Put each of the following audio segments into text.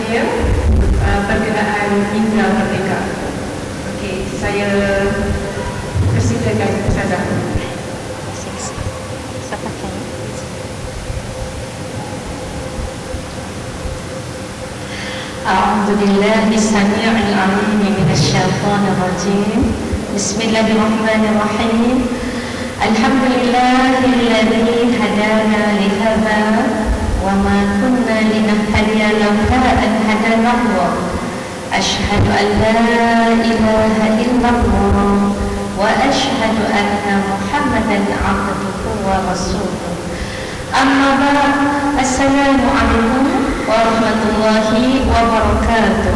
dia pergerakan indera merdeka. Okey, saya persilakan Ustazah. Siapa kan? A'udzubillahi samii'il 'aliim minasyaitonir rajiim. Bismillahirrahmanirrahim. Alhamdulillahilladzi hadana li hadza wa ma kunna linahtadiya lawla an hadana Allah. Asyhadu an la ilaha illallah wa asyhadu anna Muhammadan 'abduhu wa rasuluh. Amma ba'd. Assalamualaikum warahmatullahi wabarakatuh.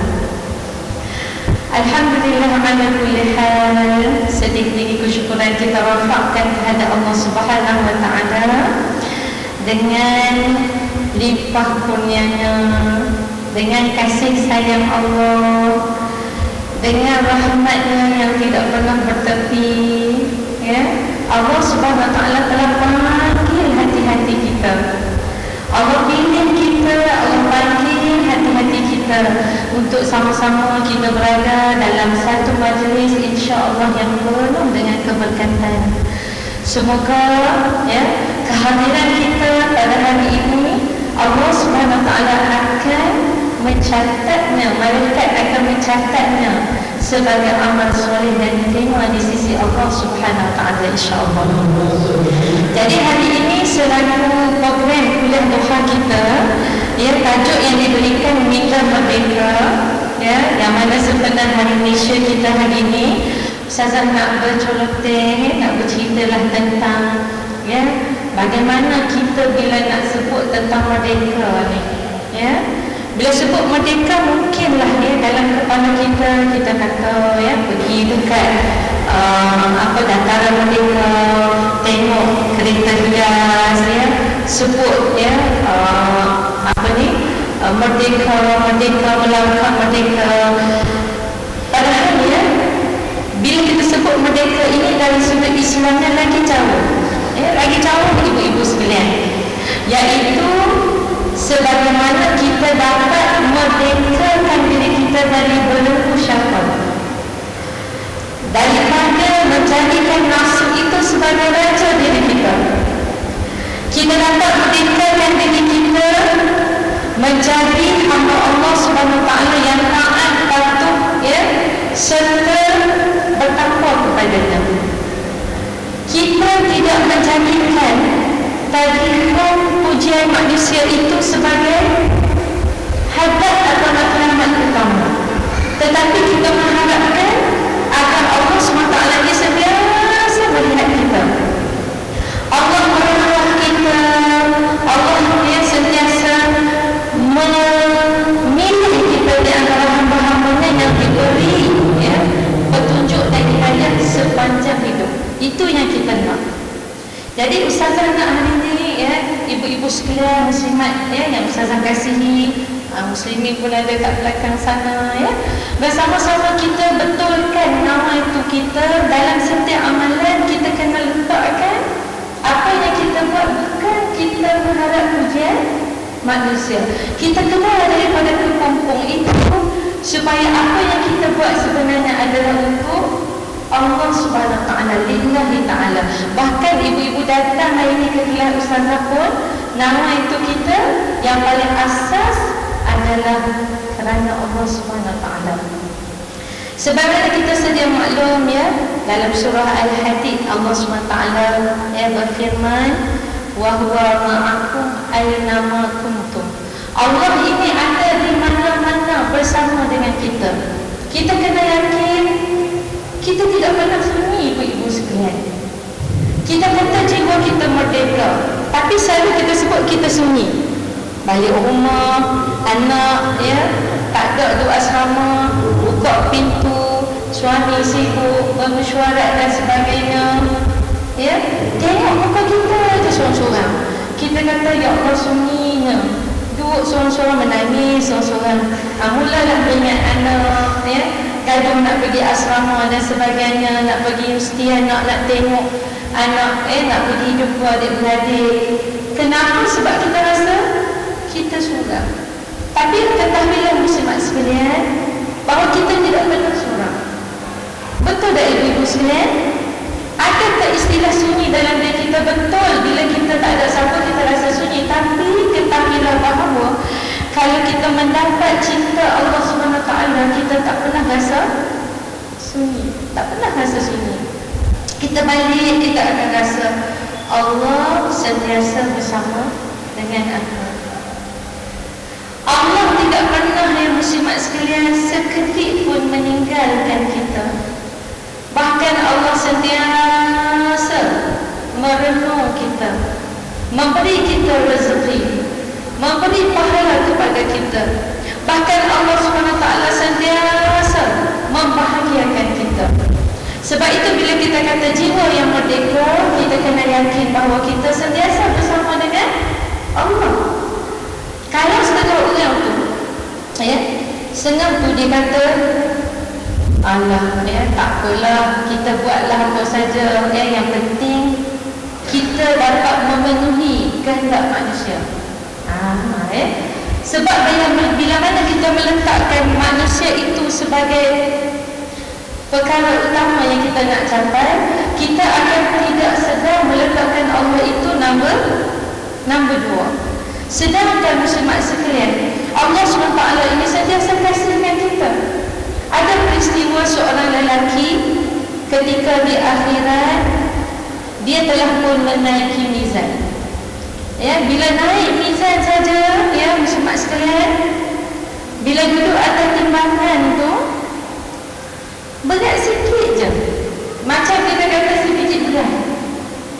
Alhamdulillah ala kulli hal. Sedikit kesyukuran kita rafakkan kepada Allah Subhanahu wa taala dengan limpah kurnianya, dengan kasih sayang Allah, dengan rahmatnya yang tidak pernah bertepi, ya. Allah Subhanahu wa taala telah panggil hati-hati kita. Allah pilih kita, Allah panggil hati-hati kita untuk sama-sama kita berada dalam satu majlis insya-Allah yang penuh dengan keberkatan. Semoga, ya, kehadiran kita pada hari ini Allah Subhanahu wa taala akan mencatatnya, malaikat akan mencatatnya sebagai amal soleh dan diterima di sisi Allah Subhanahu wa taala insya-Allah. Jadi hari ini selaku program kuliah duha kita, ya, tajuk yang diberikan Mitra Merdeka, ya, yang mana sebenarnya hari Malaysia kita hari ini Ustazah nak berceloteh, nak berceritalah tentang, ya, bagaimana kita bila nak sebut tentang merdeka ni, ya. Bila sebut merdeka mungkinlah, ya, dalam kepala kita kata, ya, pergi dekat dataran merdeka, tengok kereta hias, ya, sebut, ya, merdeka melangkah merdeka. Padahal, ya, bila kita sebut merdeka ini dari sudut Islamnya lagi jauh, ya, lagi jauh ibu-ibu sekalian, iaitu sebagaimana kita dapat merdekakan diri kita dari belenggu syahwat, daripada menjadikan nafsu itu sebagai raja diri kita. Kita dapat merdekakan diri kita menjadi hamba Allah Subhanahu wa taala yang taat, patuh, ya, serta bertakwa kepadanya. Kita tidak menjadikan tagihan pujian manusia itu sebagai hadap atau matlamat utama, tetapi kita mengharapkan agar Allah SWT dia sentiasa melihat kita, Allah merawat kita, Allah dia sentiasa memilih kita di antara hamba-hambanya yang diberi, ya, petunjuk dan hidayah sepanjang hidup. Itu yang kita nak. Jadi Ustazah nak hari ini, ya, ibu-ibu sekalian muslimat, ya, yang Ustazah kasihi, muslimin pun ada kat belakang sana, ya, bersama-sama kita betulkan nama itu kita dalam setiap amalan. Kita kena letakkan apa yang kita buat, bukan kita mengharap pujian manusia. Kita kenal daripada kepompong itu supaya apa yang kita buat sebenarnya adalah untuk Allah Subhanahu wa taala, lillahi taala. Bahkan ibu-ibu datang hari ini ke kelas Ustazah pun, nama itu kita yang paling asas adalah kerana Allah Subhanahu wa taala. Sebagaimana kita sedia maklum, ya, dalam surah Al-Hadid Allah Subhanahu wa taala, ya, berfirman, wa huwa ma'akum aina ma kuntum. Allah ini ada di mana-mana bersama dengan kita. Kita kena yakin kita tidak pernah sunyi, ibu-ibu sekalian. Kita kata jiwa kita merdeka, tapi selalu kita sebut kita sunyi. Balik rumah, anak, ya, tak ada duduk asrama, buka pintu, suami sibuk bermesyuarat dan sebagainya, ya, tengok muka kita aja seorang-seorang. Kita kata ya Allah sunyinya, duduk seorang-seorang menangis seorang-seorang. Mulalah ingat anak, ya, gaduh nak pergi asrama dan sebagainya, nak pergi ustian, nak tengok anak, nak pergi jumpa adik-beradik. Kenapa? Sebab kita rasa kita suram. Tapi ketahuilah muslimat sekalian, bahawa kita tidak pernah seorang. Betul tak ibu-ibu sekalian? Adakah istilah sunyi dalam diri kita? Betul, bila kita tak ada siapa kita rasa sunyi. Tapi ketahuilah bahawa kalau kita mendapat cinta Allah SWT, kita tak pernah rasa sunyi. Tak pernah rasa sunyi. Kita balik, kita akan rasa Allah sentiasa bersama dengan aku. Allah tidak pernah, yang muslimat sekalian, seketik pun meninggalkan kita. Bahkan Allah sentiasa merenung kita, memberi kita rezeki, memberi pahala kepada kita. Bahkan Allah SWT sentiasa membahagiakan kita. Sebab itu bila kita kata jiwa yang merdeka, kita kena yakin bahawa kita sentiasa bersama dengan Allah. Kalau setengah orang tu, setengah tu dia kata, alah, tak apalah, kita buatlah apa saja, yang penting kita dapat memenuhi kehendak manusia. Sebab bila mana kita meletakkan manusia itu sebagai perkara utama yang kita nak capai, kita akan tidak sedar meletakkan Allah itu nombor dua. Sedangkan muslimat sekalian, Allah SWT ini sentiasa kasihkan kita. Ada peristiwa seorang lelaki ketika di akhirat dia telah pun menaiki mizan. Bila naik mizan saja, muslimat sekalian, bila duduk atas timbangan tu berat sikit je. Macam kita kata sebiji berat.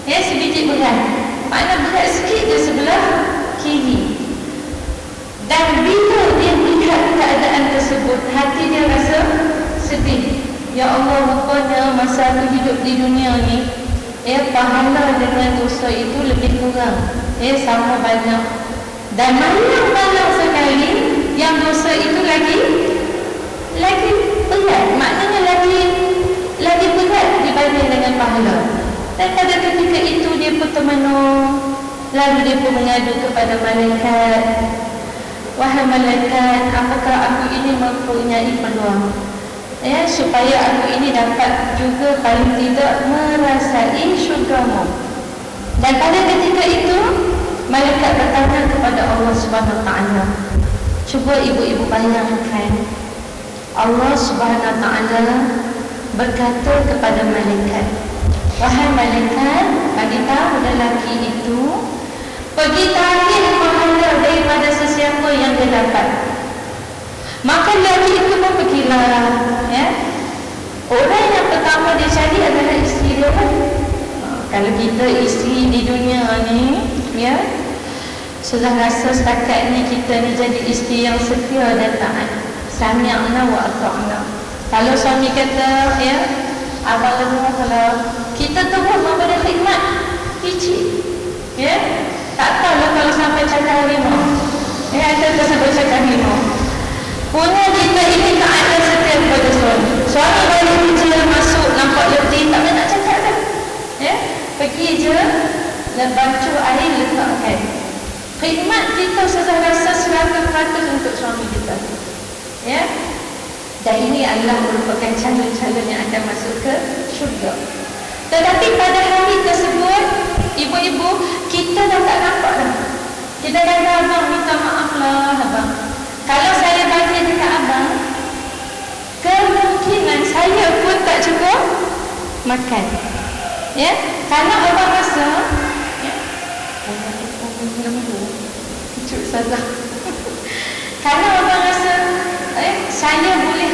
Sebiji berat. Makna berat sikit je sebelah kiri. Dan bila dia melihat keadaan tersebut, hati dia rasa sedih. Ya Allah, rupanya masa aku hidup di dunia ni, pahala dengan dosa itu lebih kurang. Sama banyak. Dan malang-malang sekali yang dosa itu lagi berat. Maknanya lagi berat dibanding dengan pahala. Dan pada ketika itu dia pun termenung. Lalu dia pun mengadu kepada malaikat. Wahai malaikat, apakah aku ini mempunyai peluang supaya aku ini dapat juga paling tidak merasai syurgamu. Dan pada ketika itu malaikat bertanya kepada Allah SWT. Cuba ibu-ibu bayangkan, Allah SWT berkata kepada malaikat, wahai malaikat, bagi tahu lelaki itu pergi tarik pahala daripada sesiapa yang dia dapat. Maka lelaki itu pun pergilah. Orang yang pertama dia cari adalah isteri dia. Kalau kita isteri di dunia ni, sudah rasa setakat ni kita ni jadi isteri yang setia dan taat. Sami'na wa ata'na. Kalau suami kata, abang lemah, kalau kita terus memberi khidmat, icik. Tak tahulah kalau sampai cakap harimau. Ada sampai cakap harimau. Punya kita ini tak ada setia kepada suami. Suami balik kerja, masuk, nampak letih, tak nak cakap dah. Pergi je dan baju air letakkan. Khidmat kita sudah rasa 100% untuk suami kita. Dan ini adalah merupakan calon-calon yang akan masuk ke syurga. Tetapi pada hari tersebut, ibu-ibu, kita dah tak nampak dah. Kita kata, abang minta maaf lah abang. Kalau saya bagi dekat abang, kemungkinan saya pun tak cukup makan. Kalau abang rasa kalau abang rasa saya boleh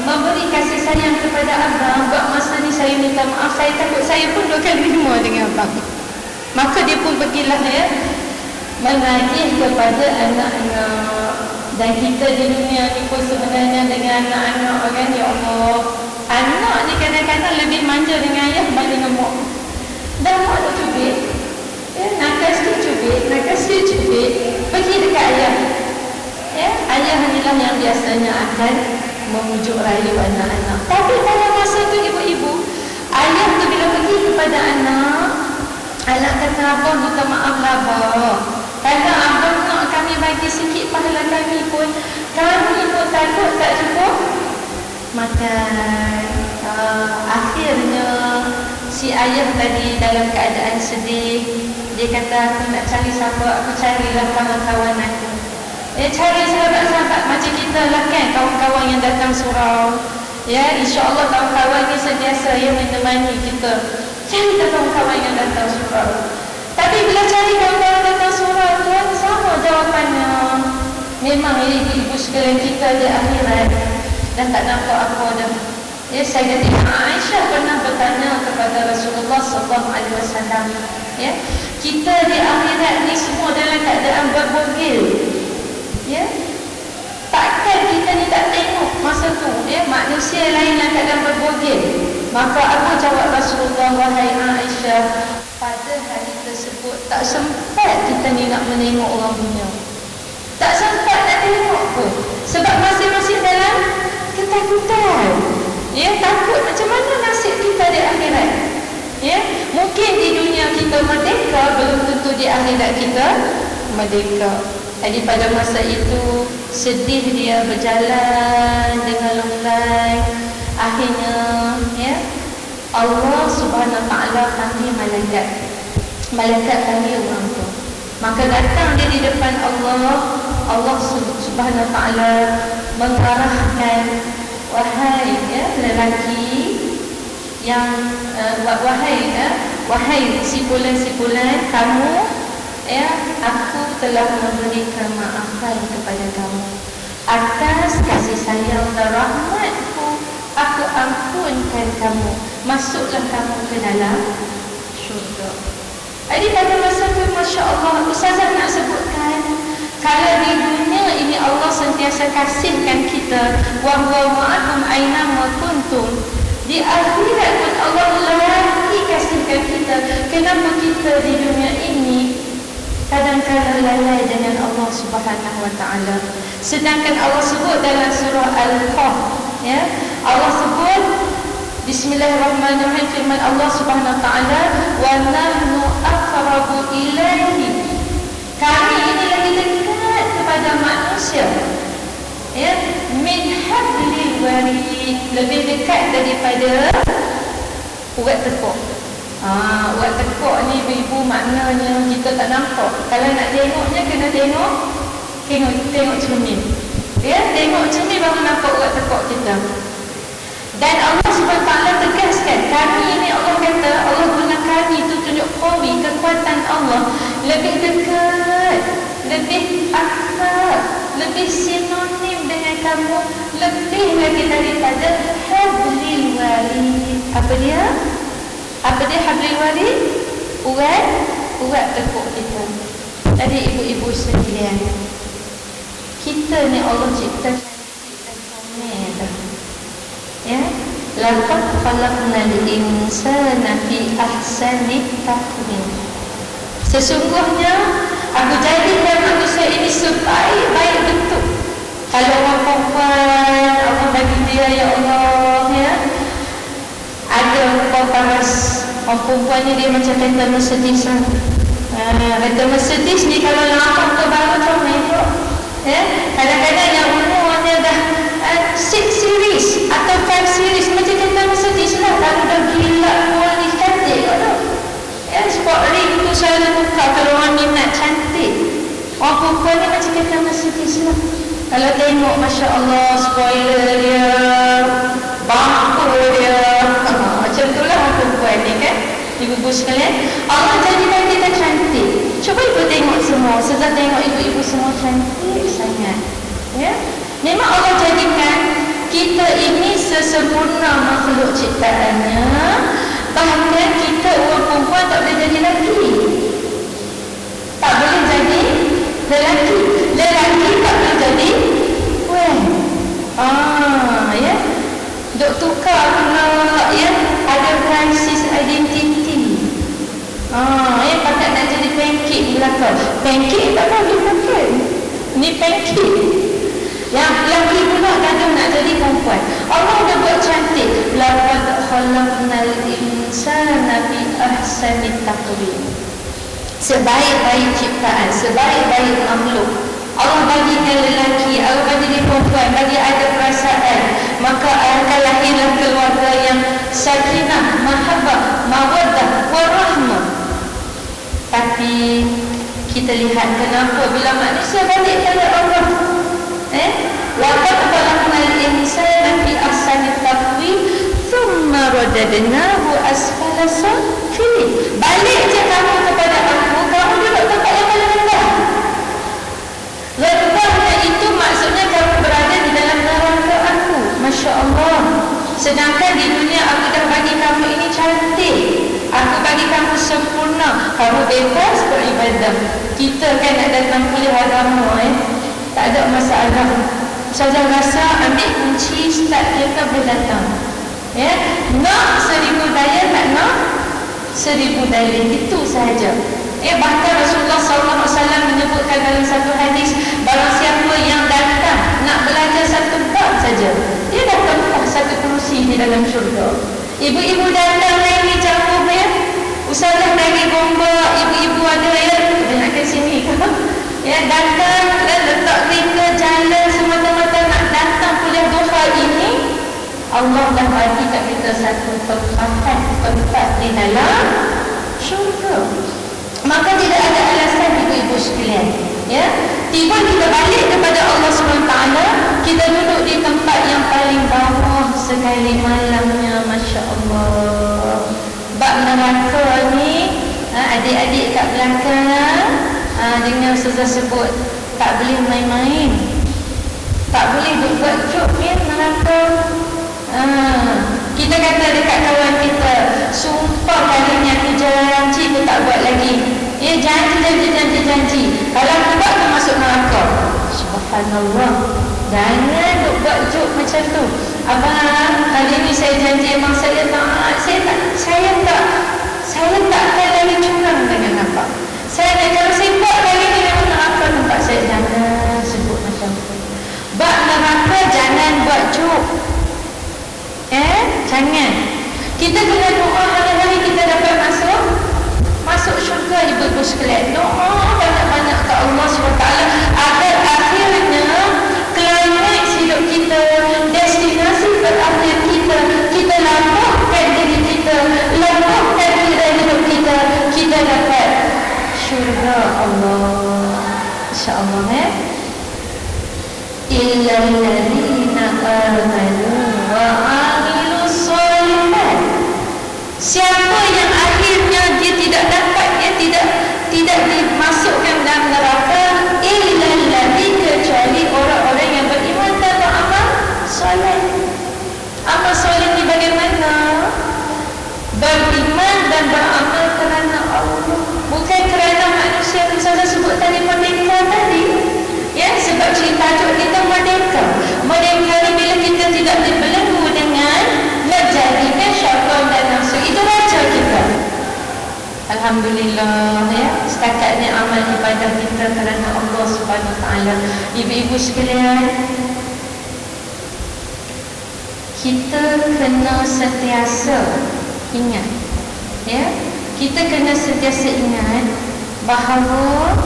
memberi kasih sayang kepada abang, buat masa ni saya minta maaf, saya takut saya pun dua kali terima dengan abang. Maka dia pun pergilah menagih kepada anak-anak. Dan kita di dunia ni pun sebenarnya dengan anak-anak kan, ya Allah, anak ni kadang-kadang lebih manja dengan ayah berbanding dengan mak. Dan mak tu cubit, nakal sikit cubit, pergi dekat ayah. Ayah inilah yang biasanya akan memujuk rayu anak-anak. Tapi pada masa tu ibu-ibu, ayah tu bila pergi kepada anak kata, abang minta maaf lah abang. Kata abang nak kami bagi sikit pahala kami pun takut tak cukup makan. Akhirnya si ayah tadi dalam keadaan sedih. Dia kata, aku nak cari siapa, aku carilah kawan-kawan aku. Cari sahabat-sahabat macam kita lah kan, kawan-kawan yang datang surau. Ya, insya-Allah kawan-kawan ni sentiasa yang menemani kita. Cari kawan-kawan yang datang surau. Tapi bila cari kawan-kawan datang surau, tuan sama jawapannya. Memang ibu-ibu sekalian kita di akhirat dan tak nampak apa dah. Ya, Sayyidatina Aisyah pernah bertanya kepada Rasulullah SAW. Ya, kita di akhirat ni semua dalam keadaan berbogil. Ya, takkan kita ni tak tengok masa tu, ya, manusia lain dalam keadaan berbogil. Maka apa jawab Rasulullah, wahai Aisyah, pada hari tersebut tak sempat kita ni nak menengok orang dunia. Tak sempat nak tengok pun. Sebab masing-masing dalam ketakutan. Ya, takut macam mana nasib kita di akhirat. Ya, mungkin di dunia kita merdeka, belum tentu di akhirat kita merdeka. Jadi pada masa itu sedih dia berjalan dengan longlai. Akhirnya, ya, Allah Subhanahu Wa Taala panggil malaikat panggil orang tu. Maka datang dia di depan Allah Subhanahu Wa Taala mengarahkan, wahai, ya, lelaki yang wahai sipulan-sipulan kamu, ya, aku telah memberi kemaafan kepada kamu atas kasih sayang dan rahmatku. Aku ampunkan kamu, masuklah kamu ke dalam syurga. Jadi pada masa itu, Masya Allah, Ustazah nak sebutkan, kalau di dunia ini Allah sentiasa kasihkan kita, wa huwa ma'akum aina ma kuntum, di akhirat pun Allah lagi kasihkan kita. Kenapa kita di dunia ini kadang-kadang lalai dengan Allah Subhanahu Wa Taala? Sedangkan Allah sebut dalam surah Al-Qaf, ya, Allah sebut, Bismillahirrahmanirrahim, firman Allah Subhanahu Wa Taala, wa nahnu aqrabu ilaihi, kami ini lagi dekat kepada manusia, ya, min hablil warid, lebih dekat daripada urat tekuk. Urat tekuk ni ibu-ibu maknanya kita tak nampak. Kalau nak tengoknya kena tengok cermin. Ya, tengok cermin baru nampak urat tekuk kita. Dan Allah Subhanahu Wa Taala tegaskan, kami ini, Allah kata, Allah guna kami itu tunjuk qawi, kekuatan Allah lebih dekat, lebih akrab, lebih sinonim dengan kamu, lebih lagi daripada hablil warid. Apa dia hablil warid? Urat tekuk kita. Jadi ibu-ibu sekalian, kita ni Allah cipta cantik dan comel dah. Ya, laqad khalaqnal insana fi ahsani taqwim. Sesungguhnya aku jadikan manusia ini sebaik-baik bentuk. Kalau orang perempuan, Allah bagi dia, ya Allah, ya, ada paras orang perempuan ni dia macam kereta Mercedes lah. Kereta Mercedes ni kalau lama ke baru comel, ya. Kadang-kadang yang umurnya dah 6 series atau 5 series macam kereta Mercedes lah. Kalau dah gila polis cantik kot tu, ya, sport ring tu selalu buka kalau orang minat cantik. Orang perempuan ni macam kereta Mercedes lah. Kalau tengok, Masya Allah, spoiler dia, bumper dia, macam tu lah orang perempuan ni kan. Ibu-ibu sekalian, Allah jadikan kita cantik. Cuba ibu tengok semua, Ustazah tengok ibu-ibu semua cantik sangat, ya. Memang Allah jadikan kita ini sesempurna makhluk ciptaannya. Bahkan kita orang perempuan tak boleh jadi lelaki, tak boleh jadi lelaki tak boleh jadi ya, dok tukar pula, ya, ada krisis identiti. Ya, pakat nak jadi pancake belakang. Pancake tak boleh pakai, ni pancake. Yang lelaki pula kadang nak jadi perempuan. Allah dah buat cantik. Laqad khalaqnal insana fi ahsani taqwim. Sebaik-baik ciptaan, sebaik-baik makhluk Allah bagi dia lelaki, Allah bagi dia perempuan, bagi ada perasaan, maka akan lahirlah keluarga yang sakinah, mahabbah, mawaddah, warahmah. Tapi kita lihat kenapa bila manusia balik kepada Allah, laqad khalaqnal insana fi ahsani taqwim thumma radadnahu asfala safilin. Balik je kamu kepada aku, kamu duduk tempat yang paling rendah. Rendahnya itu maksudnya kamu berada di dalam neraka aku. Masya Allah. Sedangkan di dunia aku dah bagi kamu ini cantik, aku bagi kamu sempurna, kamu bebas beribadah. Kita kan nak datang kuliah agama, tak ada masalah. Ustazah rasa ambil kunci start kita boleh datang. Nak 1000 daya, tak nak 1000 dalil, itu sahaja. Bahkan Rasulullah SAW menyebutkan dalam satu hadis, barang siapa yang datang nak belajar satu bab saja, dia dah tempat satu kursi di dalam syurga. Ibu-ibu datang lagi campur Ustazah lagi gombak, ibu-ibu ada dia nak ke sini datang dan letak kereta jalan semata-mata nak datang kuliah duha ini. Allah dah bagi kat kita satu tempat di dalam syurga. Maka tidak ada alasan ibu-ibu sekalian, tiba kita balik kepada Allah SWT, kita duduk di tempat yang paling bawah sekali malamnya. Masya Allah. Bab neraka ni, adik-adik kat belakang dengar Ustazah sebut, tak boleh main-main, tak boleh buat joke neraka. Kita kata dekat kawan kita, sumpah kali ni aku janji aku tak buat lagi. Janji. Kalau aku buat aku masuk neraka. Subhanallah. Jangan duk buat joke macam tu. Abang, kali ni saya janji memang saya takkan lagi curang dengan abang. Kalau saya buat kali ni memang neraka tempat saya. Jangan sebut macam tu. Bab neraka jangan buat joke. Jangan. Kita kena doa hari-hari kita dapat masuk syurga, ibu-ibu sekalian. Doa banyak-banyak ke Allah SWT agar akhirnya climax hidup kita, destinasi terakhir kita lampaukan diri kita, lampaukan kira hidup kita dapat syurga Allah. InsyaAllah. Illa alladhina amanu wa amilus solihat. Siapa yang akhirnya dia tidak dapat, dia tidak dimasukkan dalam neraka, illa alladhi, kecuali orang-orang yang beriman dan beramal soleh. Amal soleh ni bagaimana? Beriman dan beramal kerana Allah, bukan kerana manusia. Saya sebut tadi merdeka tadi, sebab cerita tajuk kita merdeka. Merdeka ni bila kita tidak dibelenggu dengan menjadikan syaitan dan nafsu. Itu raja kita. Alhamdulillah, setakat ni amal ibadah kita kerana Allah Subhanahu Wa Taala. Ibu-ibu sekalian, kita kena sentiasa ingat, kita kena sentiasa ingat bahawa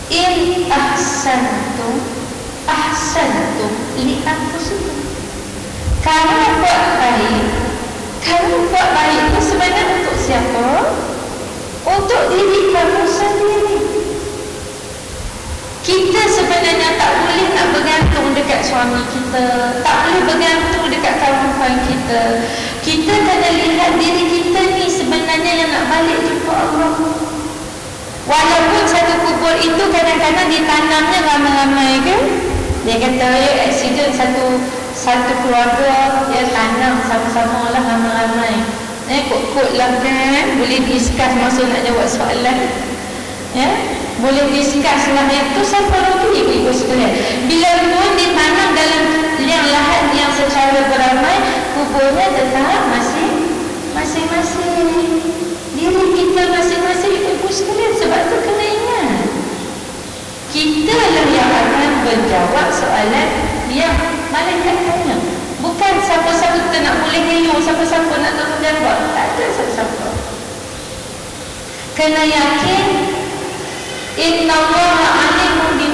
in ahsantum li anfusikum. Kamu buat baik itu sebenarnya untuk siapa? Untuk diri kamu sendiri. Kita sebenarnya tak boleh nak bergantung dekat suami kita, tak boleh bergantung dekat kawan-kawan kita. Kita kena lihat diri kita ni sebenarnya yang nak balik jumpa Allah. Walaupun satu kubur itu kadang-kadang ditanamnya ramai-ramai kan. Dia kata aksiden satu keluarga, dia tanam sama-sama lah ramai-ramai. Kot-kot lah kan. Boleh discuss masa nak jawab soalan. Boleh discuss lah. Itu siapa lagi ibu-ibu sekalian. Bila pun ditanam dalam yang lahat yang secara beramai, kuburnya tetap masing-masing. Diri kita masing-masing ibu-ibu sekalian. Sebab tu kena ingat, kita lah yang akan menjawab soalan yang malaikat tanya. Bukan siapa-siapa kita nak boleh elok, siapa-siapa nak tolong jawab. Tak ada siapa-siapa. Kena yakin innallaha alimun bi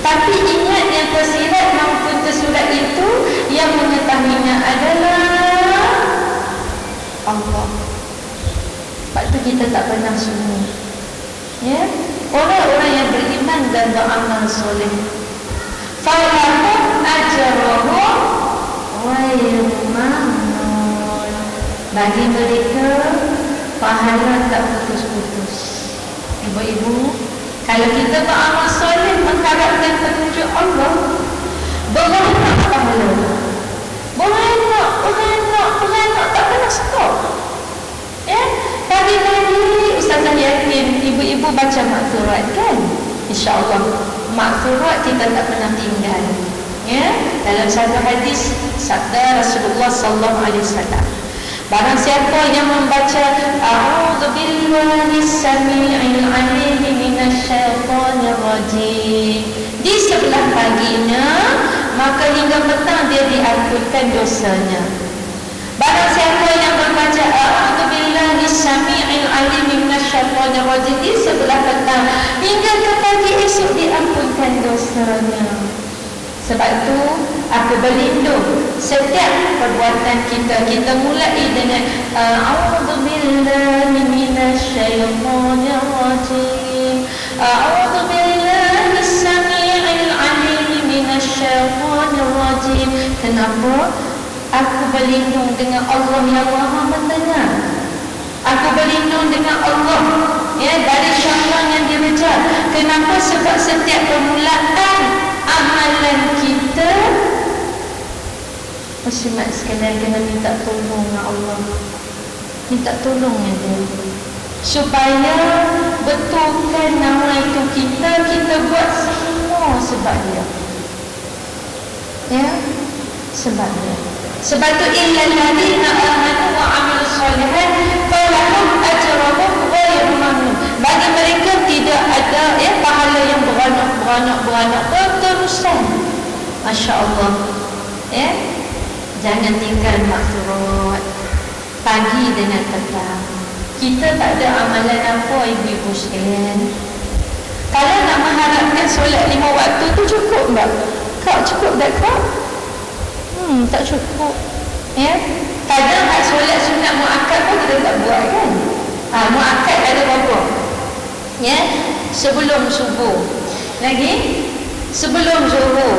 Tapi ingat yang tersirat maupun tersurat itu, yang mengetahuinya adalah Allah. Sebab tu kita tak pernah sunyi. Ya, orang-orang yang beriman dan beramal soleh, falahum ajruhum ghairu mamnun. Bagi mereka pahala tak putus-putus. Ibu-ibu, kalau kita beramal soleh mengharapkan petunjuk Allah, beranak pahala, beranak tak pernah stop. Ya, pagi-pagi Ustazah yakin ibu-ibu baca maksurat kan? InsyaAllah maksurat kita tak pernah tinggal. Ya, dalam satu hadis sabda Rasulullah sallallahu alaihi wasallam, barang siapa yang membaca a'udzu billahi samii'il 'aliim minasyaitonir rajim di sebelah paginya, maka hingga petang dia diampunkan dosanya. Barang siapa yang membaca a'udzu billahi samii'il 'aliim minasyaitonir rajim di sebelah petang, hingga ke pagi esok diampunkan dosanya. Sebab itu aku berlindung setiap perbuatan kita. Kita mulai dengan a'udzu billahi minasyaitonir rajim, a'udzu billahi samii'il 'aliim minasyaitonir rajim. Kenapa? Aku berlindung dengan Allah yang Maha mendengar. Aku berlindung dengan Allah dari syaitan yang direjam. Kenapa? Sebab setiap permulaan amalan kita, muslimat sekalian, kena minta tolong dengan Allah. Minta tolongnya dia, supaya betulkan nama itu kita buat semua sebab dia. Ya, sebab dia. Sebab tu illal ladzina amanu wa 'amilus shalihat falahum ajruhum ghairu mamnun. Bagi mereka tidak ada pahala yang beranak berterusan. Masya-Allah. Ya. Jangan tinggal maksurat pagi dengan petang. Kita tak ada amalan apa, ibu-ibu sekalian. Kalau nak mengharapkan solat 5 waktu tu cukup tak? Kak cukup tak kak? Tak cukup. Ya. Kadang hak solat sunat muakkad pun kita tak buat kan? Muakkad ada berapa? Ya, sebelum subuh. Lagi sebelum zuhur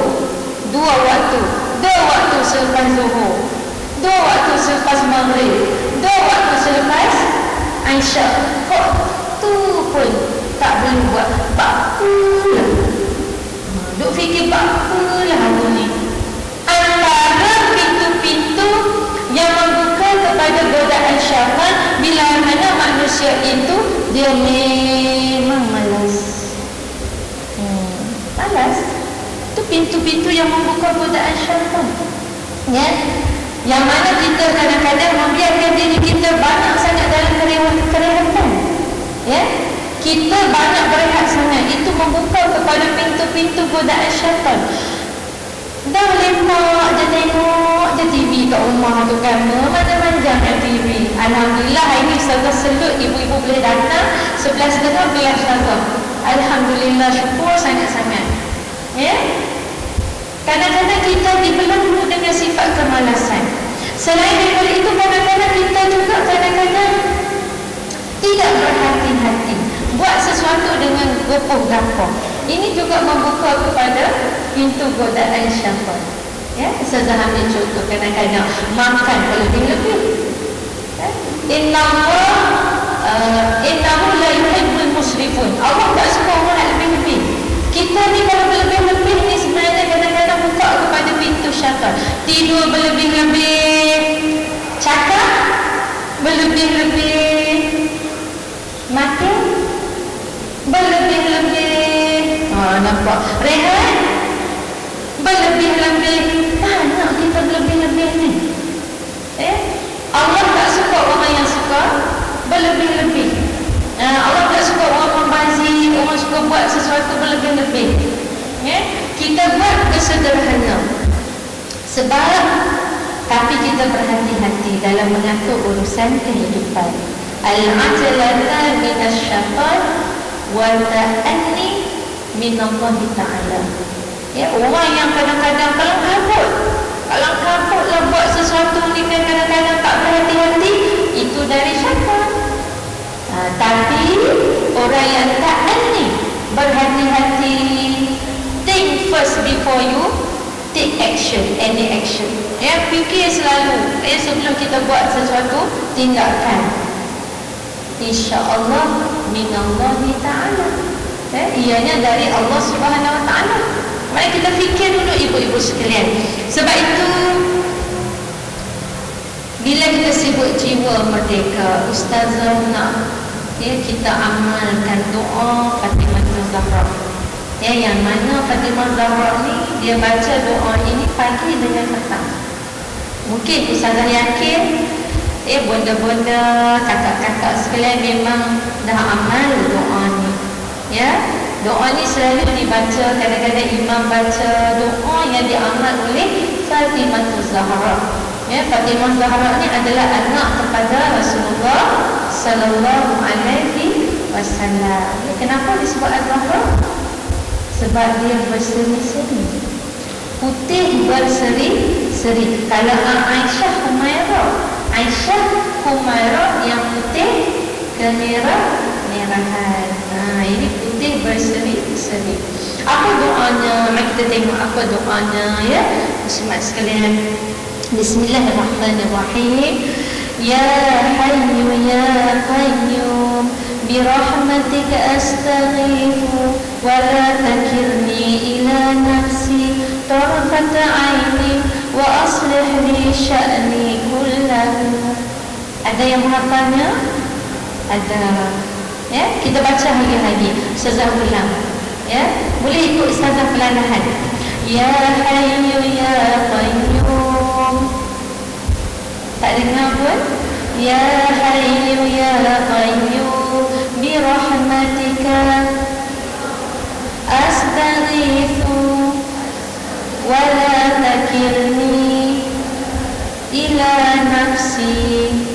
2 waktu, 2 waktu selepas zuhur, 2 waktu selepas maghrib, 2 waktu selepas Aisyah. Kok tu pun tak boleh buat. Bakul. Duk fikir bakul lah aku ni. Antara pintu-pintu yang membuka kepada godaan syaitan, bila mana manusia itu dia memang malas. Malas. Itu pintu-pintu yang membuka godaan syaitan. Ya. Yang mana kita kadang-kadang membiarkan diri kita banyak sangat dalam kerehatan. Ya. Kita banyak berehat sangat. Itu membuka kepada pintu-pintu godaan syaitan. Dah lemak je tengok je TV kat rumah tu kan. Mana manjangnya TV. Alhamdulillah hari ni Ustazah selut ibu-ibu boleh datang 11.30 kelas Ustazah. Alhamdulillah, syukur sangat-sangat. Ya. Kadang-kadang kita dibelenggu dengan sifat kemalasan. Selain daripada itu, kadang-kadang kita juga kadang-kadang tidak berhati-hati buat sesuatu dengan gopoh-gapoh. Ini juga membuka kepada pintu godaan syaitan. Ya, Ustazah ambil contoh kadang-kadang makan berlebih-lebih. Innahu la yuhibbul musrifun. Allah tak suka orang nak lebih-lebih. Kita ni kalau berlebih-lebih ni sebenarnya kadang-kadang buka kepada pintu syaitan. Tidur berlebih-lebih, cakap berlebih-lebih, makan berlebih-lebih. Nampak? Rehat berlebih-lebih. Nak kita berlebih-lebih ni. Allah tak suka orang yang suka berlebih-lebih. Allah tak suka orang membazir, orang suka buat sesuatu berlebih-lebih. Kita buat bersederhana. Sebab tapi kita berhati-hati dalam mengatur urusan kehidupan. Al-'ajlata minasyaitan wa ta'anni minallahi ta'ala. Ya, orang yang kadang-kadang kalau kabutlah buat sesuatu ni kan kadang-kadang tak berhati-hati, itu dari syaitan. Tapi orang yang taat ni berhati-hati, think first before you take action, any action. Ya, fikir selalu sebelum kita buat sesuatu tindakan. InsyaAllah minallahi ta'ala, ianya dari Allah Subhanahu Wa Ta'ala. Mari kita fikir dulu ibu-ibu sekalian. Sebab itu bila kita sebut jiwa merdeka, Ustazah nak kita amalkan doa Fatimah Zahra. Yang mana Fatimah Zahra ni dia baca doa ini pagi dengan petang. Mungkin Ustazah yakin bunda-bunda, kakak-kakak sekalian memang dah amal doa ni. Ya, doa ni selalu dibaca, kadang-kadang imam baca doa yang diamal oleh Fatimah Zahra. Ya, Fatimah Zahra ni adalah anak kepada Rasulullah sallallahu alaihi wasallam. Kenapa disebut Az-Zahra? Sebab dia berseri-seri, putih berseri-seri. Kalau Aisyah Humairah yang putih kemerah-merahan. Ini putih berseri-seri. Apa doanya? Mari kita tengok apa doanya, ya muslimat sekalian. Bismillahirrahmanirrahim. Ya Hayyu ya Qayyum birahmatika astaghithu wa la takilni ila nafsi tarfata aini wa aslih li sya'ni kullahu. Ada yang menghafalnya? Ada. Ya, kita baca lagi. Ustazah ulang. Ya, boleh ikut Ustazah perlahan. Ya Hayyu ya Qayyum. Tak dengar pun? Ya Hayyu ya Qayyum bi rahmatika astaghithu wa la takilni ila nafsi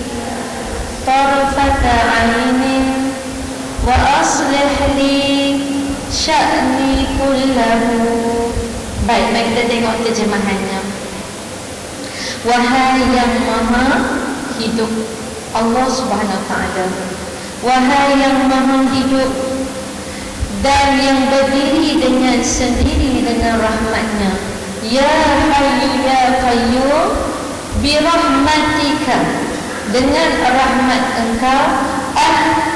tarfata ainin wa aslih li sya'ni kullahu. Baik, mari kita tengok terjemahannya. Wahai yang maha hidup, Allah Subhanahu Wa Ta'ala, wahai yang maha hidup dan yang berdiri dengan sendiri dengan rahmatnya, Ya Hayyu ya Qayyum birahmatika, dengan rahmat engkau,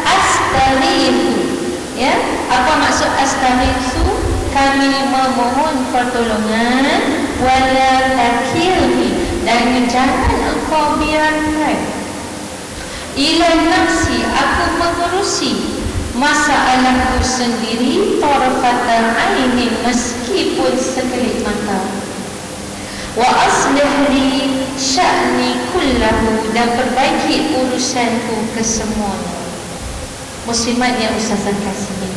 astaghithu. Ya, apa maksud astaghithu? Kami memohon pertolongan, wala takilni, dan jangan engkau biarkan, ila nafsi, aku mengurusi masalahku sendiri, tarfata ainin, meskipun sekelip mata, wa aslih li sya'ni kullahu, dan perbaiki urusanku kesemuanya. Muslimat yang Ustazah kasih,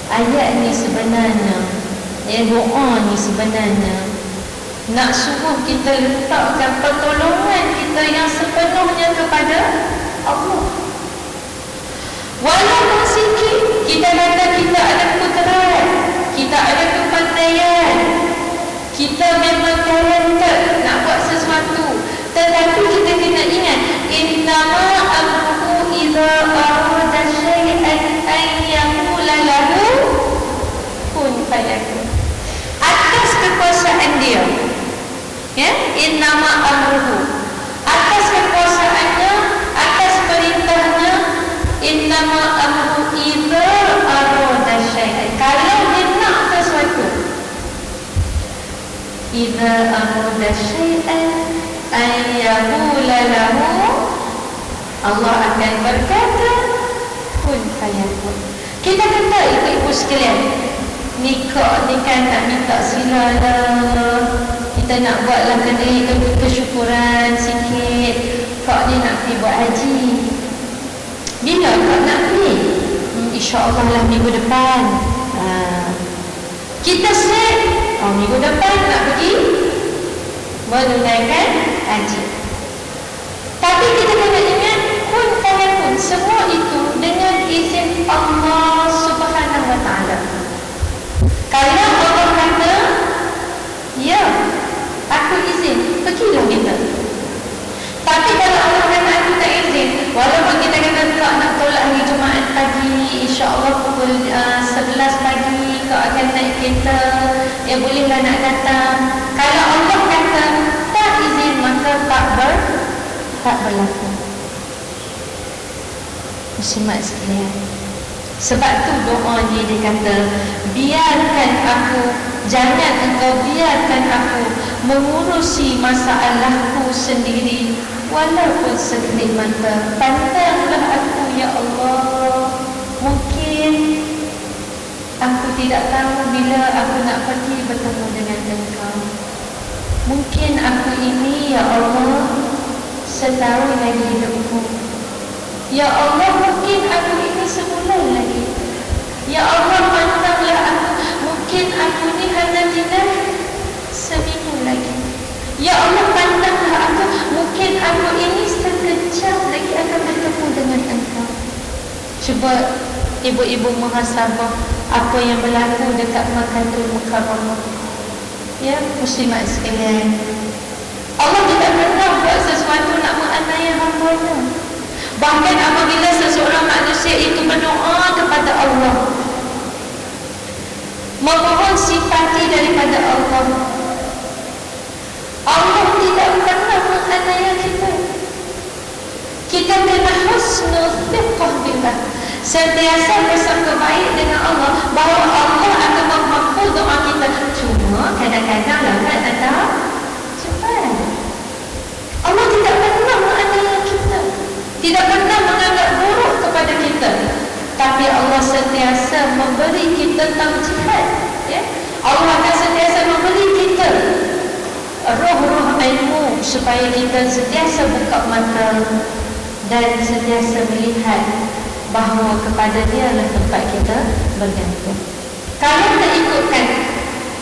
ayat ni sebenarnya, doa ni sebenarnya nak suruh kita letakkan pertolongan kita yang sepenuhnya kepada Allah. Walaupun sikit, kita kata kita ada kekuatan, kita ada kepandaian, kita memang talented nak buat sesuatu, tetapi kita kena ingat, innama amruhu idza arada syai'an an yaqula lahu kun fayakun. Atas kekuasaan dia, ya, innama amruhu, atas kekuasaannya, atas perintahnya, innama amruhu idza arada syai'an, kalau dia nak sesuatu, idza arada syai'an an yaqula lahu, Allah akan berkata kun fayakun. Kita kata ibu-ibu sekalian, nikah ni kan nak minta sila lah, kita nak buatlah kenduri kesyukuran sikit. Kak ni nak pergi buat haji. Bila kak nak pergi? InsyaAllah lah minggu depan. Kita set minggu depan nak pergi menunaikan haji. Tapi kita kena ingat, kun fayakun, semua itu dengan izin Allah Subhanahu Wa Ta'ala. Kalau Allah kata bolehlah nak datang. Kalau Allah kata tak izin, maka tak berlaku. Muslimat sekalian, sebab tu doa dia kata, biarkan aku, jangan engkau biarkan aku mengurusi masalahku sendiri, walaupun sekelip mata. Pandanglah aku ya Allah. Mungkin aku tidak tahu bila aku nak pergi bertemu dengan engkau. Mungkin aku ini ya Allah setahun lagi hidupku. Ya Allah, mungkin aku ini sebulan lagi. Ya Allah, pandanglah aku, mungkin aku ini hanya tinggal seminggu lagi. Ya Allah, pandanglah aku, mungkin aku ini sekejap lagi akan bertemu dengan engkau. Cuba ibu-ibu muhasabah apa yang berlaku dekat Makkatul Mukarramah. Ya, muslimat sekalian, Allah tidak pernah buat sesuatu nak menganiaya hamba-Nya. Bahkan apabila seseorang manusia itu berdoa kepada Allah, memohon simpati daripada Allah, Allah tidak pernah menganiaya kita. Kita kena husnul thiqah billah, sentiasa bersangka baik dengan Allah bahawa Allah akan memakbul doa kita. Cuma kadang-kadang lambat atau cepat. Allah tidak pernah menganiaya kita, tidak pernah menganggap buruk kepada kita, tapi Allah sentiasa memberi kita taujihat. Ya? Allah akan sentiasa memberi kita roh-roh ilmu supaya kita sentiasa buka mata dan sentiasa melihat bahawa kepada Dia lah tempat kita bergantung. Kalau kita ikutkan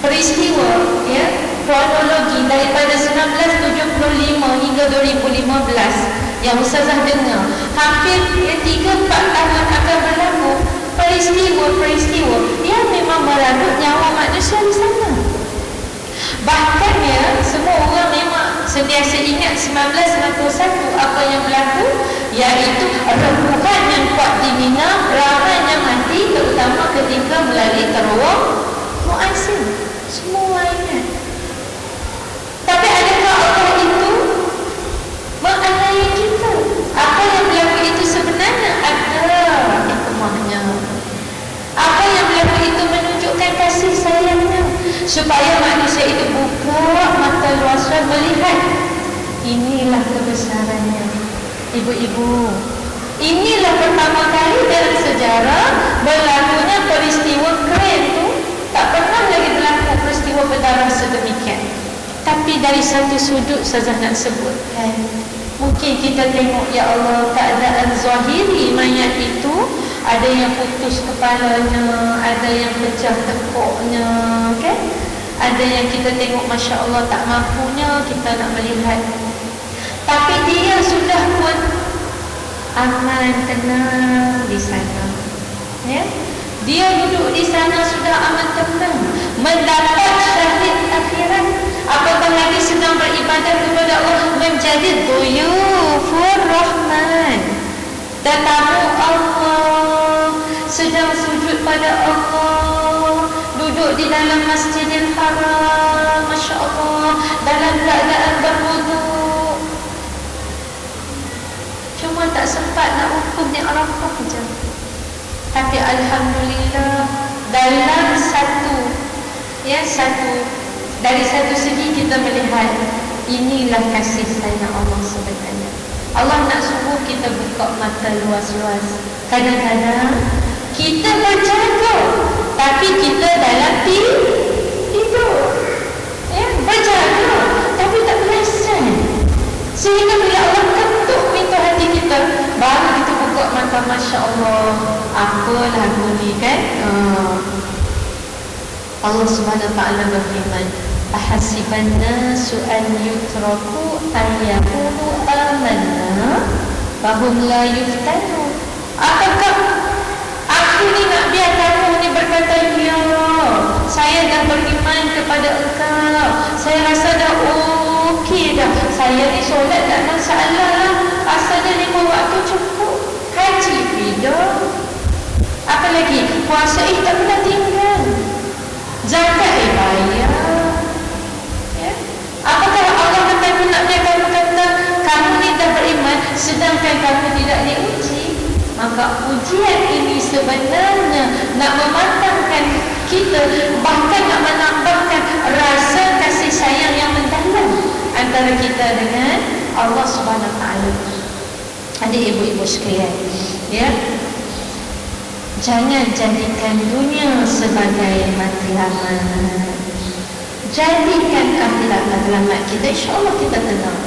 peristiwa, ya, kronologi daripada 1975 hingga 2015 yang Ustazah dengar, hampir 3-4 tahun akan berlaku peristiwa-peristiwa yang memang merenggut nyawa manusia di sana. Bahkan ya, semua orang memang sentiasa ingat 1991 apa yang berlaku, iaitu rembukan yang kuat di Mina, ramai yang mati terutama ketika melalui terowong Mu'azzin. Semua ingat. Tapi adakah Allah itu menganiaya kita? Apa yang berlaku itu sebenarnya ada hikmahnya. Apa yang berlaku itu menunjukkan kasih sayangnya, supaya manusia itu buka mata luasan melihat inilah kebesarannya. Ibu-ibu, inilah pertama kali dalam sejarah berlakunya peristiwa keren tu. Tak pernah lagi berlaku peristiwa berdarah sedemikian. Tapi dari satu sudut saja nak sebutkan, mungkin kita tengok ya Allah keadaan zahiri mayat itu, ada yang putus kepalanya, ada yang pecah tekuknya, kan? Ada yang kita tengok Masya Allah tak mampunya kita nak melihat. Tapi dia sudah pun aman, tenang di sana, ya? Dia duduk di sana sudah aman, tenang, mendapat syahid akhirat. Apatah lagi sedang beribadah kepada Allah, menjadi dhuyufur rahman, tetamu Allah, sedang sujud pada Allah, duduk di dalam Masjidil Haram, Masya Allah, dalam keadaan berwudu. Cuma tak sempat nak hukum di Arafah saja. Tapi Alhamdulillah, dalam dari satu segi kita melihat inilah kasih sayang Allah sebenarnya. Allah nak suruh kita buka mata luas-luas. Kadang-kadang kita berjaga, tapi kita dalam tidur, ya, berjaga tapi tak perasan. Sehingga bila Allah ketuk pintu hati kita, baru kita buka mata, Masya Allah, apa lagu ni, kan? Allah Subhanahu Wa Taala berfirman, ahasiban nasu an yutraku an yaqulu amanna fahum la yuftanu. Apakah aku ni nak biar kamu ni berkata, ya Allah, saya dah beriman kepada engkau, saya rasa dah okey dah, saya ni solat tak masalah lah, asalnya 5 waktu cukup, haji tidak, apa lagi, puasa tak pernah tinggal, zakat bayar, maksiat ini sebenarnya nak mematangkan kita, bahkan nak menambahkan rasa kasih sayang yang mendalam antara kita dengan Allah Subhanahu Wa Taala. Adik ibu-ibu sekalian, ya, jangan jadikan dunia sebagai matlamat. Jadikan akhirat matlamat kita, insya-Allah kita tenang.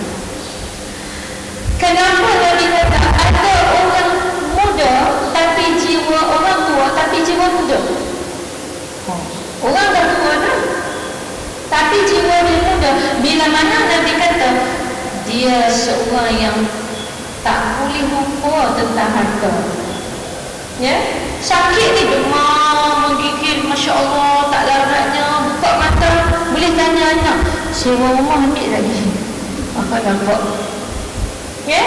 Kenapa Nabi kata ada orang muda tapi jiwa orang tua tapi jiwa muda? Orang dah tua dah, tapi jiwa dia muda. Bila mana Nabi kata dia seorang yang tak boleh lupa tentang harta, ya, sakit ni demam, menggigil, Masya Allah, tak laratnya, buka mata boleh tanya anak, sewa rumah ambil lagi. Nampak, ya,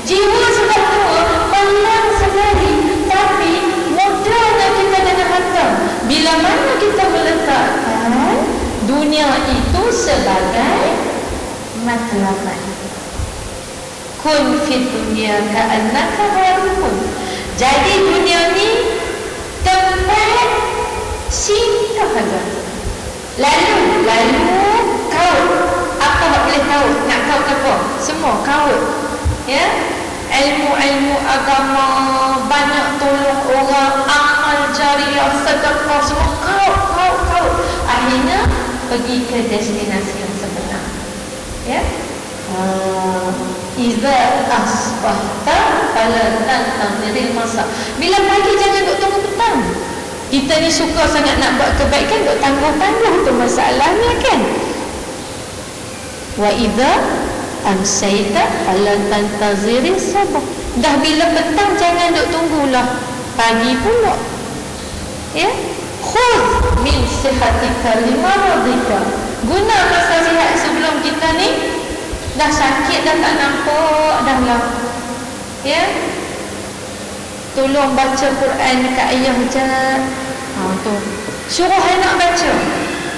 jiwa sudah tua, pelan sekali, tapi mudahnya kita dengan harta. Bila mana kita meletakkan dunia itu sebagai matlamat. Kun fit dunia ka'annaka gharibun. Jadi dunia ni tempat singgah saja. Lalu kaut. Apa tak boleh kaut? Nak kaut apa? Semua kaut. Ya, ilmu agama, banyak tolong orang, amal jariah, sedekah, semua kaut. Akhirnya pergi ke destinasi yang sebenar. Ya. Iza asbahta fala tantaziril masa. Bila pagi jangan duk tunggu petang. Kita ni suka sangat nak buat kebaikan, duk tangguh-tangguh, tu masalahnya kan. Wa iza amsayta fala tantaziril sabah. Dah bila petang jangan duk tunggulah pagi pula. Ya, khudh min sihatika limaradika. Guna masa sihat sebelum kita ni dah sakit, dah tak nampak dah lah, ya, tolong baca Quran dekat ayah je. Tu suruh anak baca.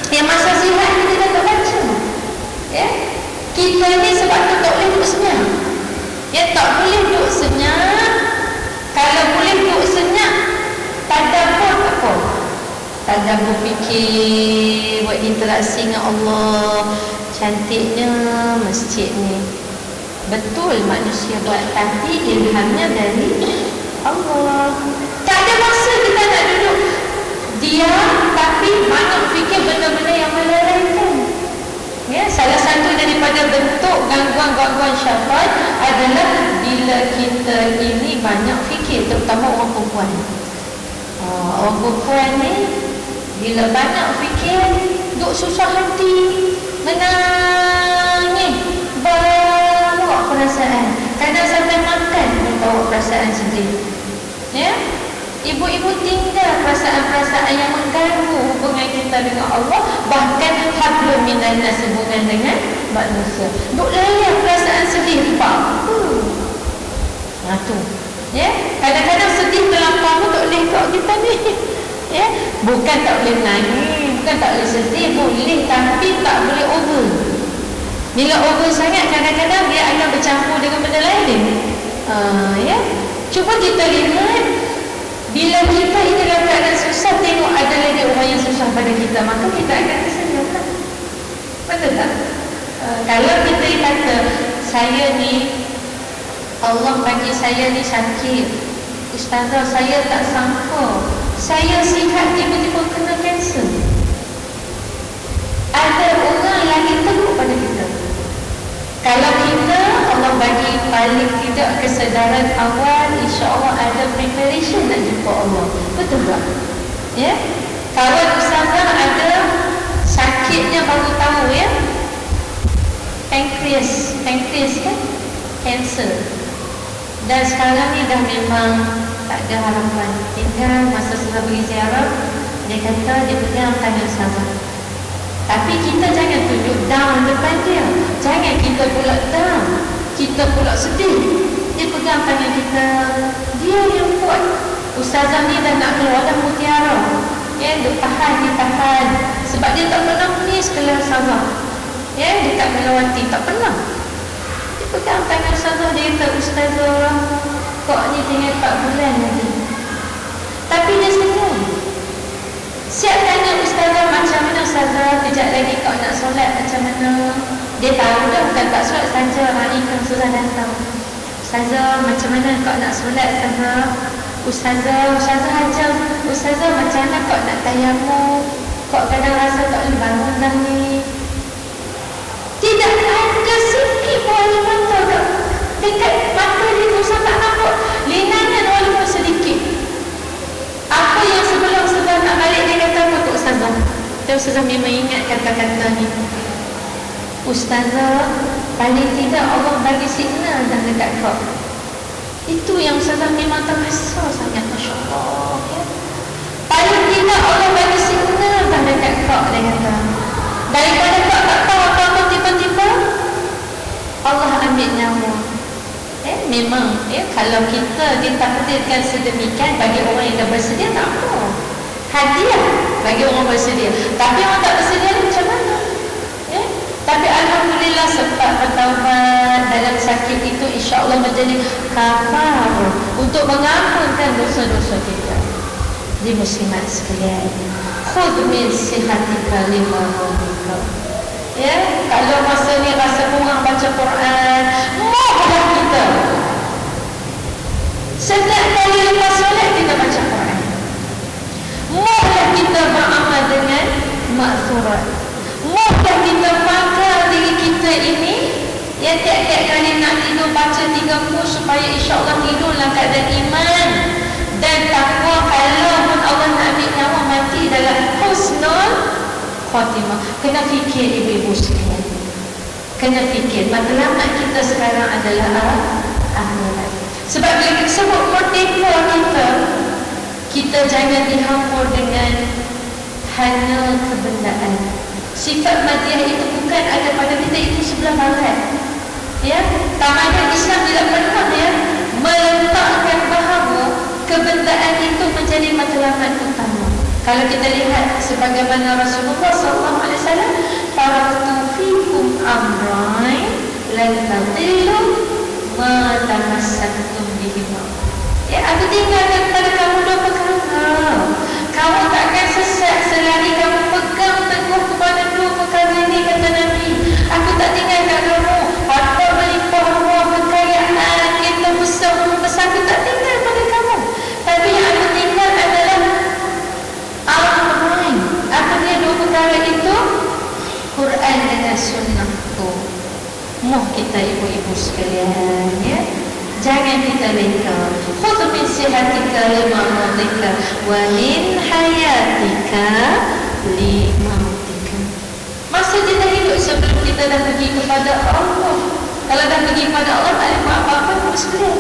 Yang masa sihat kita dah tak baca, ya. Kita ni sebab tu tak boleh duduk senyap, ya, tak boleh duduk senyap. Kalau boleh duduk senyap, tadabbur apa? Tadabbur fikir, buat interaksi dengan Allah. Cantiknya masjid ni, betul manusia buat, tapi ilhamnya dari Allah. Tak ada masa kita nak duduk diam, tapi banyak fikir benda-benda yang melalaikan. Ya, salah satu daripada bentuk gangguan-gangguan syaitan adalah bila kita ini banyak fikir, terutama orang perempuan. Orang perempuan ni bila banyak fikir, duk susah hati, menangis, bawa perasaan. Kadang sampai makan pun bawa perasaan sendiri. Ya, ibu-ibu tinggal perasaan-perasaan yang mengganggu hubungan kita dengan Allah, bahkan hablum minan nas, hubungan dengan manusia. Duk layan perasaan sedih, apa? Tu. Ya, kadang-kadang sedih terlampau pun tak boleh kat kita ni. Ya, bukan tak boleh menangis, bukan tak boleh sedih, boleh, tapi tak boleh over. Bila over sangat, kadang-kadang dia akan bercampur dengan benda lain. Ya, cuba kita lihat, bila kita ini dalam keadaan susah, tengok ada lagi orang yang susah pada kita, maka kita akan tersenyum. Betul tak? Kalau kita kata, saya ni, Allah bagi saya ni sakit, ustazah saya tak sangka, saya sihat tiba-tiba kena kanser. Ada orang lagi teruk pada kita. Kalau kita, Allah bagi paling tidak kesedaran awal, insya-Allah ada preparation nak jumpa Allah. Betul tak? Ya? Kawan ustazah ada sakitnya baru tahu, ya, pankreas kan, kanser. Dan sekarang ni dah memang tak ada harapan. Tinggal masa sudah pergi ziarah, dia kata dia pegang tangan ustazah. Tapi kita jangan tunjuk down depan dia. Jangan kita pula down, kita pula sedih. Dia pegang tangan kita, dia yang kuat. Ustazah ni dah nak keluar dah mutiara, ya, duk tahan, dia tahan. Sebab dia tak pernah menangis kalau ustazah, ya, dekat Melawati tak pernah. Dia pegang tangan ustazah, dia kata, ustazah, Kok ni tinggal 4 bulan lagi. Tapi dia senyum. Siap tanya ustazah, macam mana ustazah, kejap lagi kau nak solat macam mana? Dia tahu dah, bukan tak solat saja, Raika sudah datang. Ustazah, macam mana kau nak solat ustazah? Ustazah ajar. Ustazah, macam mana kau nak tayamum? Kok kadang rasa tak boleh bangun dah ni. Tidak ada sikit bola mata dekat mata dia tu, Ustaz tak nampak linangan walaupun sedikit. Apa yang sebelum Ustazah nak balik dia kata apa tu Ustazah? Dan Ustazah memang ingat kata-kata ni. Ustazah, paling tidak Allah bagi signal dah dekat kau. Itu yang Ustazah memang terasa sangat, Masya Allah, ya. Paling tidak Allah bagi signal dah dekat kau, dia kata. Daripada kau tak tahu apa-apa, tiba-tiba Allah ambil nyawa. Memang kalau kita ditakdirkan sedemikian bagi orang yang dah bersedia, tak apa, hadiah bagi orang bersedia. Tapi orang tak bersedia macam mana? Tapi alhamdulillah sempat bertaubat dalam sakit itu, insya-Allah menjadi kafar untuk mengampunkan dosa-dosa kita. Di muslimat sekalian, khudh min sihatika lima rabbika. Kalau masa ni rasa kurang baca Quran, mohlah kita setiap kali lepas solat kita baca Quran. Mohlah kita beramal dengan maghfirah. Mohlah kita pakai diri kita ini, tiap-tiap kali nak tidur baca 3 supaya insya-Allah tidurlah keadaan iman dan takwa. Kalau pun Allah nak ambil nyawa, mati dalam husnul khatimah. Kena fikir ibu-ibu sekalian, kena fikir matlamat kita sekarang adalah akhirat. Sebab bila kita sebut merdeka kita jangan dihampur dengan hanya kebendaan. Sifat Madiyah itu bukan ada pada kita, itu sebelah barat. Tamadun Islam tidak pernah meletakkan bahawa kebendaan itu menjadi matlamat utama. Kalau kita lihat sebagaimana Rasulullah SAW, taraktu fikum amrain lan tadillu ma tamassaktum bihima. Aku tinggalkan kepada kamu 2 perkara. Kamu takkan sesat selagi kamu pegang teguh kepada 2 perkara ini, kata Nabi. Aku tak tinggalkan kamu harta berlimpah ruah, kekayaan, kereta besar, rumah besar. Aku tak tinggal pada kamu. Tapi yang aku tinggal adalah amrain. Apa dia 2 perkara itu? Quran dengan sunnah tu. Moh kita ibu-ibu sekalian, jangan kita leka. Khudh min sihatika lima mautika wa min hayatika limautika. Masa kita hidup sebelum kita dah pergi kepada Allah. Kalau dah pergi kepada Allah, tak boleh buat apa-apa pun sekalian.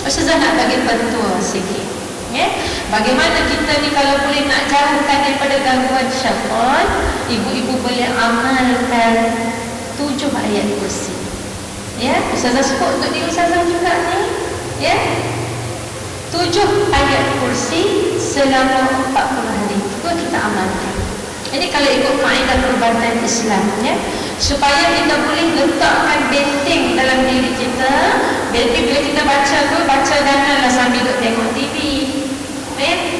Ustazah nak bagi petua sikit. Bagaimana kita ni kalau boleh nak jauhkan daripada gangguan syaitan, ibu-ibu boleh amalkan 7 ayat kursi. Ustazah sebut untuk diri Ustazah juga ni. 7 ayat kursi selama 40 hari. Itu kita amalkan. Ini kalau ikut kaedah perubatan Islam, supaya kita boleh letakkan benteng dalam diri kita. Benteng bila kita baca tu, baca janganlah sambil duduk tengok TV.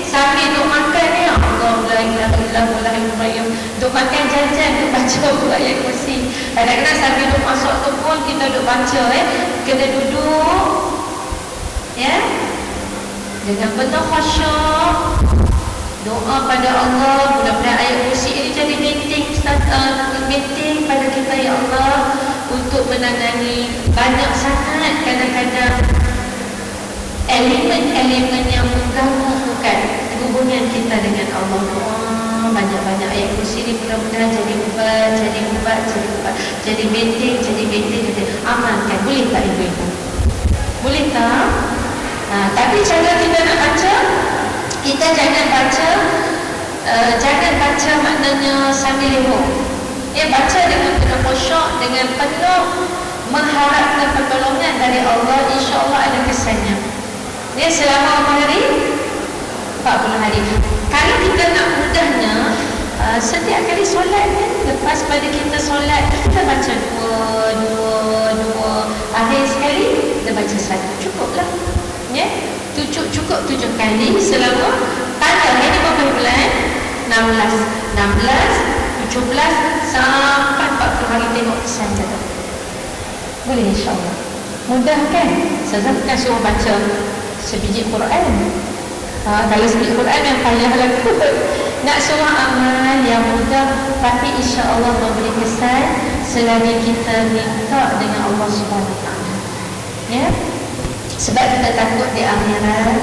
Sambil duduk makan ni, Allah la ilaha illallah al-hayyum. Duduk makan jajan, duduk baca ayat kursi. Kadang-kadang sambil duduk masuk tu pun kita duduk baca. Kena duduk dengan penuh khusyuk, doa pada Allah. Mudah-mudahan ayat kursi ini jadi benteng, benteng pada kita, ya Allah, untuk menangani banyak sangat kadang-kadang elemen-elemen yang mengganggukan hubungan kita dengan Allah. Banyak-banyak ayat kursi ini mudah-mudahan jadi ubat, jadi benteng, jadi amalkan. Boleh tak ibu-ibu? Boleh tak? Tapi cara kita nak baca, kita jangan baca maknanya sambil lewat. Baca dengan penuh khusyuk, dengan penuh mengharapkan pertolongan dari Allah. InsyaAllah ada kesannya. Selama berapa hari? 40 hari. Kalau kita nak mudahnya, setiap kali solat lepas pada kita solat, kita baca dua. Akhir sekali kita baca 1. Cukuplah. Ya, cukup 7 kali selama tanda ini berapa bulan? 16, 17 sampai 40 hari tengok kesan saja. Boleh insya-Allah. Mudah kan? Saya bukan suruh baca sebiji Quran. Kalau sebiji Quran yang payahlah kot. Nak suruh amal yang mudah, tapi insya-Allah memberi kesan selagi kita minta dengan Allah Subhanahu Wa Taala. Ya. Sebab kita takut di akhirat.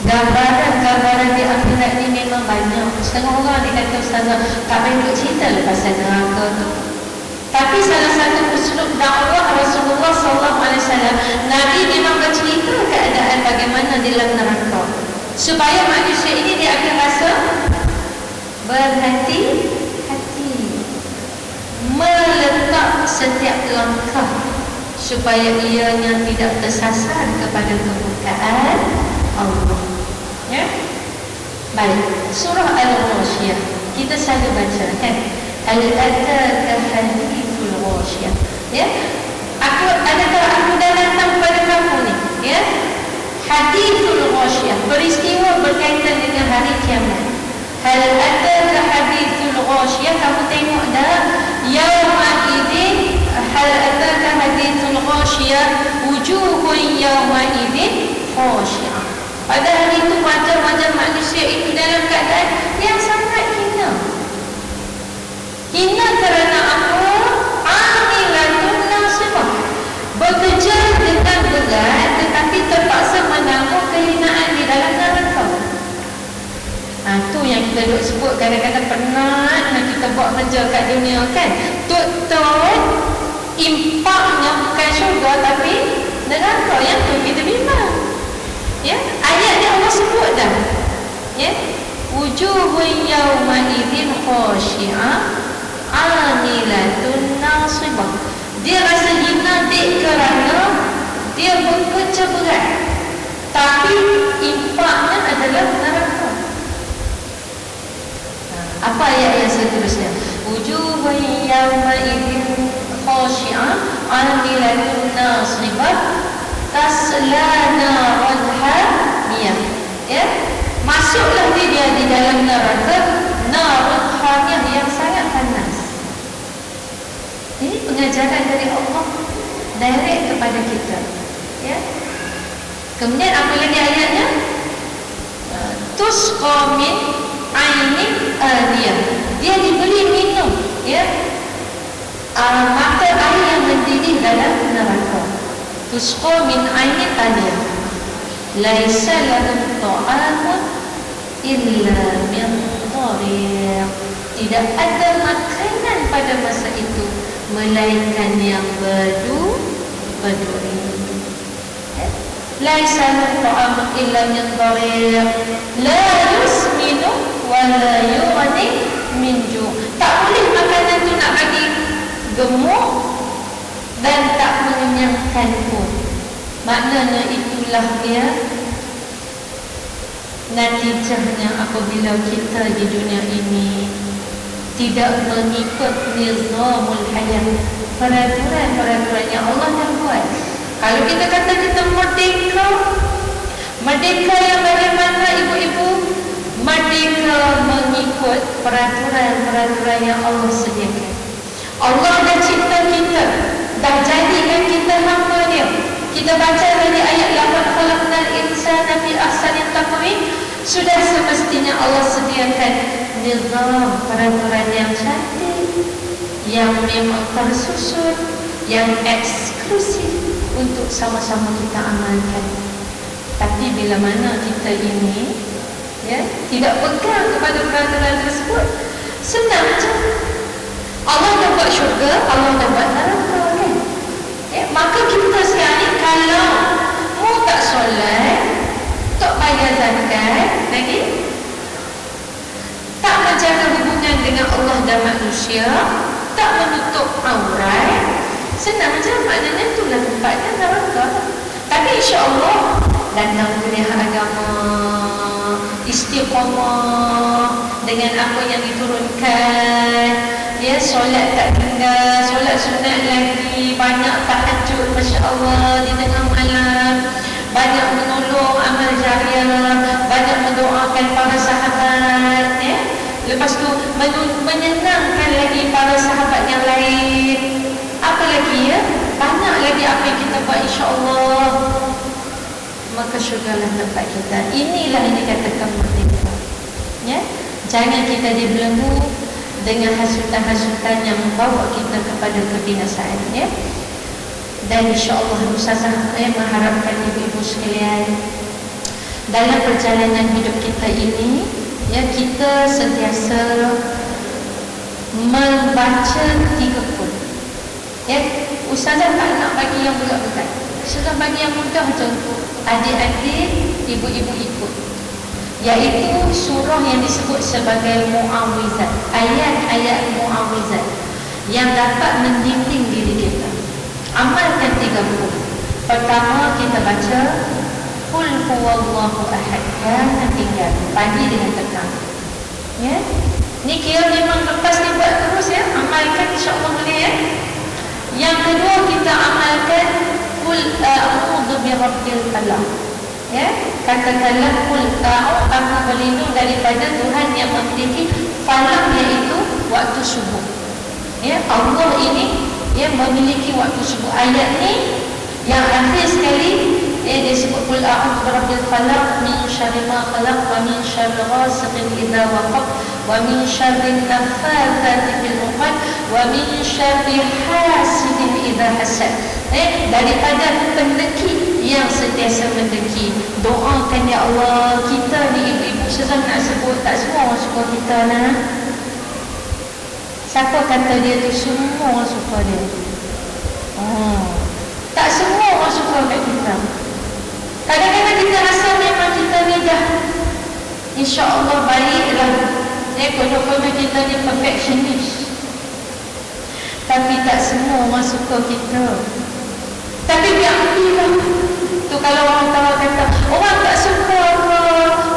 Gambaran-gambaran di akhirat ni memang banyak. Setengah orang ni kata ustazah, tak payah cerita pasal neraka tu. Tapi salah satu uslub dakwah Rasulullah SAW, Nabi memang bercerita keadaan bagaimana di dalam neraka, supaya manusia ini dia akan rasa berhati-hati, meletak setiap langkah supaya ianya tidak tersasar kepada kemurkaan Allah. Ya? Baik, surah Al-Ghasyiyah kita selalu baca kan, Al-Ataka Hadithul Ghasyiyah. Ya, adakah aku dah datang kepada kamu ni? Ya, Hadithul Ghasyiyah, peristiwa berkaitan dengan hari kiamat. Hal ataka Hadithul Ghasyiyah, kamu tengok dah? Yauma idzin, hal ataka Hadithul Ghasyiyah, wujuhun yauma idzin khashi'ah. Pada hari itu wajah-wajah manusia itu dalam keadaan yang sangat hina. Hina kerana apa? Amilatun nasibah, bekerja dengan berat tetapi terpaksa menanggung kehinaan di dalam neraka. Tu yang kita duk sebut kadang-kadang penat nak kita buat kerja kat dunia kan. Tut-tut impaknya bukan syurga tapi neraka, yang tu kita bimbang. Ya, ayat ni Allah sebut dah. Ya, wujuhun yawma idzin khashi'ah amilatun nasibah. Dia rasa hina dek kerana dia bekerja berat, tapi impaknya adalah neraka. Apa ayat yang seterusnya? Wujuhun yawma idzin khashi'ah amilatun nasibah tasla naran hamiyah. Ya, masuklah dia di dalam neraka naran hamiyah yang sangat panas. Ini pengajaran dari Allah direct kepada kita. Ya. Kemudian apa lagi ayatnya? Tusqa min ainin aniyah. Dia diberi minum, ya, mata air yang mendidih dalam neraka. Tusqa min ainin aniyah. Laisa lahum ta'amun illa min dhari'. Tidak ada makanan pada masa itu melainkan yang berduri. Laisa lahum ta'amun illa min dhari'. La yusminu wa la yughni min ju'. Tak boleh makanan tu nak bagi gemuk dan tak mengenyangkan pun. Maknanya itulah dia natijahnya apabila kita di dunia ini tidak mengikut nizamul hayat, peraturan-peraturan yang Allah yang buat. Kalau kita kata kita merdeka, merdeka yang bagaimana ibu-ibu? Merdeka mengikut peraturan-peraturan yang Allah sediakan. Allah dah cipta kita, dah jadikan kita hamba dia. Kita baca dari ayat 8, khalaqnal insana fi ahsani taqwim. Sudah semestinya Allah sediakan nizam, peraturan yang cantik, yang memang tersusun, yang eksklusif untuk sama-sama kita amalkan. Tapi bila mana kita ini, ya, tidak pegang kepada peraturan tersebut, senang je. Allah dah buat syurga, Allah dah buat neraka kan. Ya, maka kita sekarang ni kalau mau tak solat, tak bayar zakat lagi, tak menjaga hubungan dengan Allah dan manusia, tak menutup aurat, senang je, maknanya itulah tempatnya neraka. Tapi insya-Allah datang kuliah agama, istiqamah dengan apa yang diturunkan, ya, solat tak tinggal, solat sunat lagi, banyak tahajud, masya-Allah, di tengah malam, banyak menolong amal jariah, banyak mendoakan para sahabat, ya. Lepas tu menyenangkan lagi para sahabat yang lain. Apa lagi, ya? Banyak lagi apa yang kita buat, insya-Allah. Maka syurgalah tempat kita. Inilah yang dikatakan merdeka, ya. Jangan kita dibelenggu dengan hasutan-hasutan yang membawa kita kepada kebinasaan, ya. Dan insya-Allah Ustazah mengharapkan ibu-ibu sekalian, dalam perjalanan hidup kita ini, ya, kita sentiasa membaca 3 pun. Ya, Ustazah tak nak bagi yang berat-berat. Ustazah bagi yang mudah je untuk adik-adik, ibu-ibu ikut. Iaitu surah yang disebut sebagai Mu'awwizat, ayat-ayat Mu'awwizat yang dapat membimbing diri kita. Amalkan 30. Pertama kita baca Qul huwallahu ahad, jangan tinggal, pagi dengan petang. Ya, ni kira memang lepas ni buat terus, ya, amalkan, insya-Allah boleh, ya. Yang kedua kita amalkan Qul a'udzu birabbil falaq. Ya, katakanlah Qul aku berlindung daripada Tuhan yang memiliki falaq, iaitu waktu subuh. Ya, Allah ini yang memiliki waktu subuh. Ayat ni yang akhir sekali, dia sebut Qul a'udzu birabbil falaq min syarri ma khalaq wa min syarri ghasiqin idza waqab wa min syarri naffatsati fil 'uqad wa min syarri hasidin idza hasad. Daripada pendekik yang sentiasa mendekik. Doakan, ya Allah, kita ni ibu-ibu susah nak sebut, tak semua orang suka kita, nah. Siapa kata dia tu semua orang suka dia? Tak semua orang suka kat kita. Kadang-kadang kita rasa memang kita ni dah, insya-Allah baiklah. Konon-konon kita ni perfectionist. Tapi tak semua orang suka kita. Tapi biarlah. Tu kalau orang tahu kata, orang tak suka ke,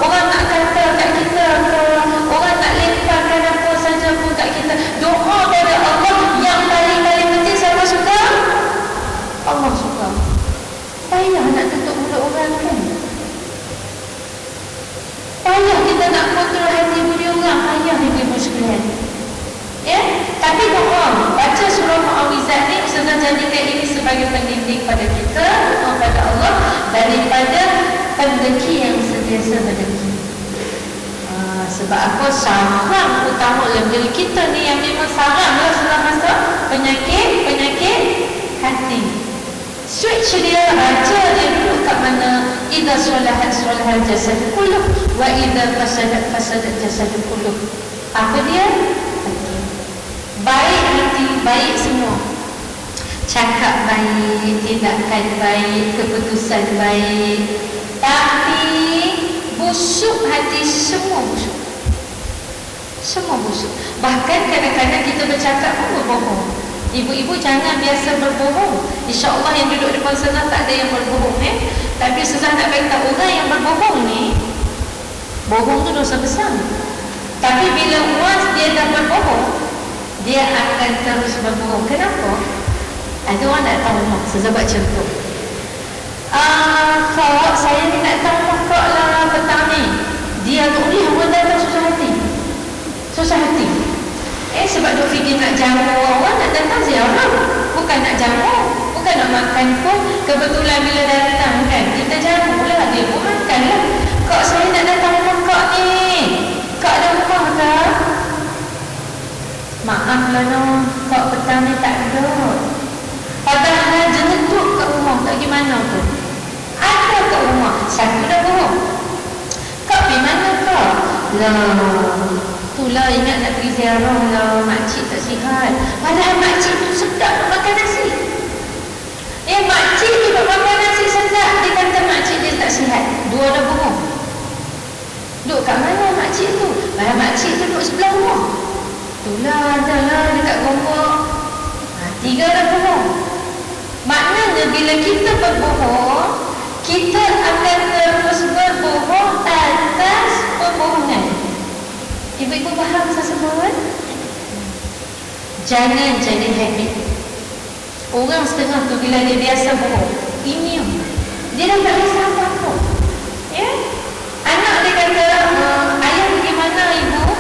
orang nak kata kat kita ke, orang nak lemparkan apa saja pun kat kita, doa pada Allah yang paling-paling penting. Siapa suka? Allah suka. Payah nak tutup mulut orang, kan? Payah kita nak kontrol hati budi orang. Payah ibu-ibu sekalian, ya. Tapi doa, baca surah Mu'awwizat ni, Ustazah jadikan ini sebagai pendidik pada kita, doa pada Allah daripada pendeki yang sentiasa mendeki. Sebab apa? Sarang utama diri kita ni yang memang sarang lah sudah masuk penyakit hati. Switch dia, raja dia duduk kat mana? Idza solahat solahal jasad kulluh wa idza fasadat jasad kulluh. Apa dia? Baik hati, baik semua. Cakap baik, tindakan baik, keputusan baik. Tapi busuk hati, semua busuk. Semua busuk. Bahkan kadang-kadang kita bercakap pun berbohong. Ibu-ibu jangan biasa berbohong. InsyaAllah yang duduk depan sana tak ada yang berbohong, Tapi Ustazah nak beritahu, orang yang berbohong ni, bohong tu dosa besar. Tapi bila once dia dah berbohong, dia akan terus berbohong. Kenapa? Ada orang nak tahu, Ustazah buat contoh. Kak, saya ni nak tahu kak lah petang ni. Dia tu ni orang datang susah hati. Susah hati. Sebab dia fikir nak jamu orang, nak datang ziarah. Bukan nak jamu, bukan nak makan pun. Kebetulan bila datang, kan, kita jamu lah, dia pun makan lah. Kak, saya nak datang rumah kak ni. Kak ada rumah tak? Maaf lah, no, kak petang ni tak ada. Padahal jenetut kat rumah, tak gimana tu. Ada kat rumah, satu dah bohong. Kak pergi mana kak? Lah, itulah ingat nak pergi ziarah lah, makcik tak sihat. Padahal makcik tu sedap nak makan nasi. Makcik tu nak makan nasi sedap, dia kata makcik dia tak sihat. Dua dah bohong. Duduk kat mana makcik tu? Padahal makcik tu duduk sebelah rumah. Itulah adalah dekat gombok. Tiga dah bohong. Maknanya bila kita berbohong, kita akan terus berbohong atas pembohongan. Ibu-ibu faham saya sebut? Jangan jadi habit. Orang setengah tu bila dia biasa bohong, immune. Dia dah tak rasa apa-apa. Ya? Anak dia kata, ayah pergi mana ibu?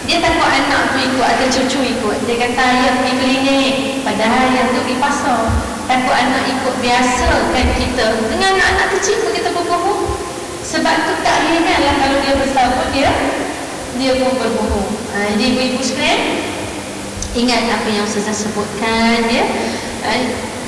Dia takut anak tu ikut atau cucu ikut. Dia kata ayah pergi klinik, padahal ayah tu pergi pasar. Takut anak ikut. Biasakan kita dengan anak-anak kecil pun kita berbohong. Sebab tu tak heranlah kalau dia besar pun dia pun berbohong. Jadi ibu-ibu sekalian, ingat apa yang Ustazah sebutkan ya.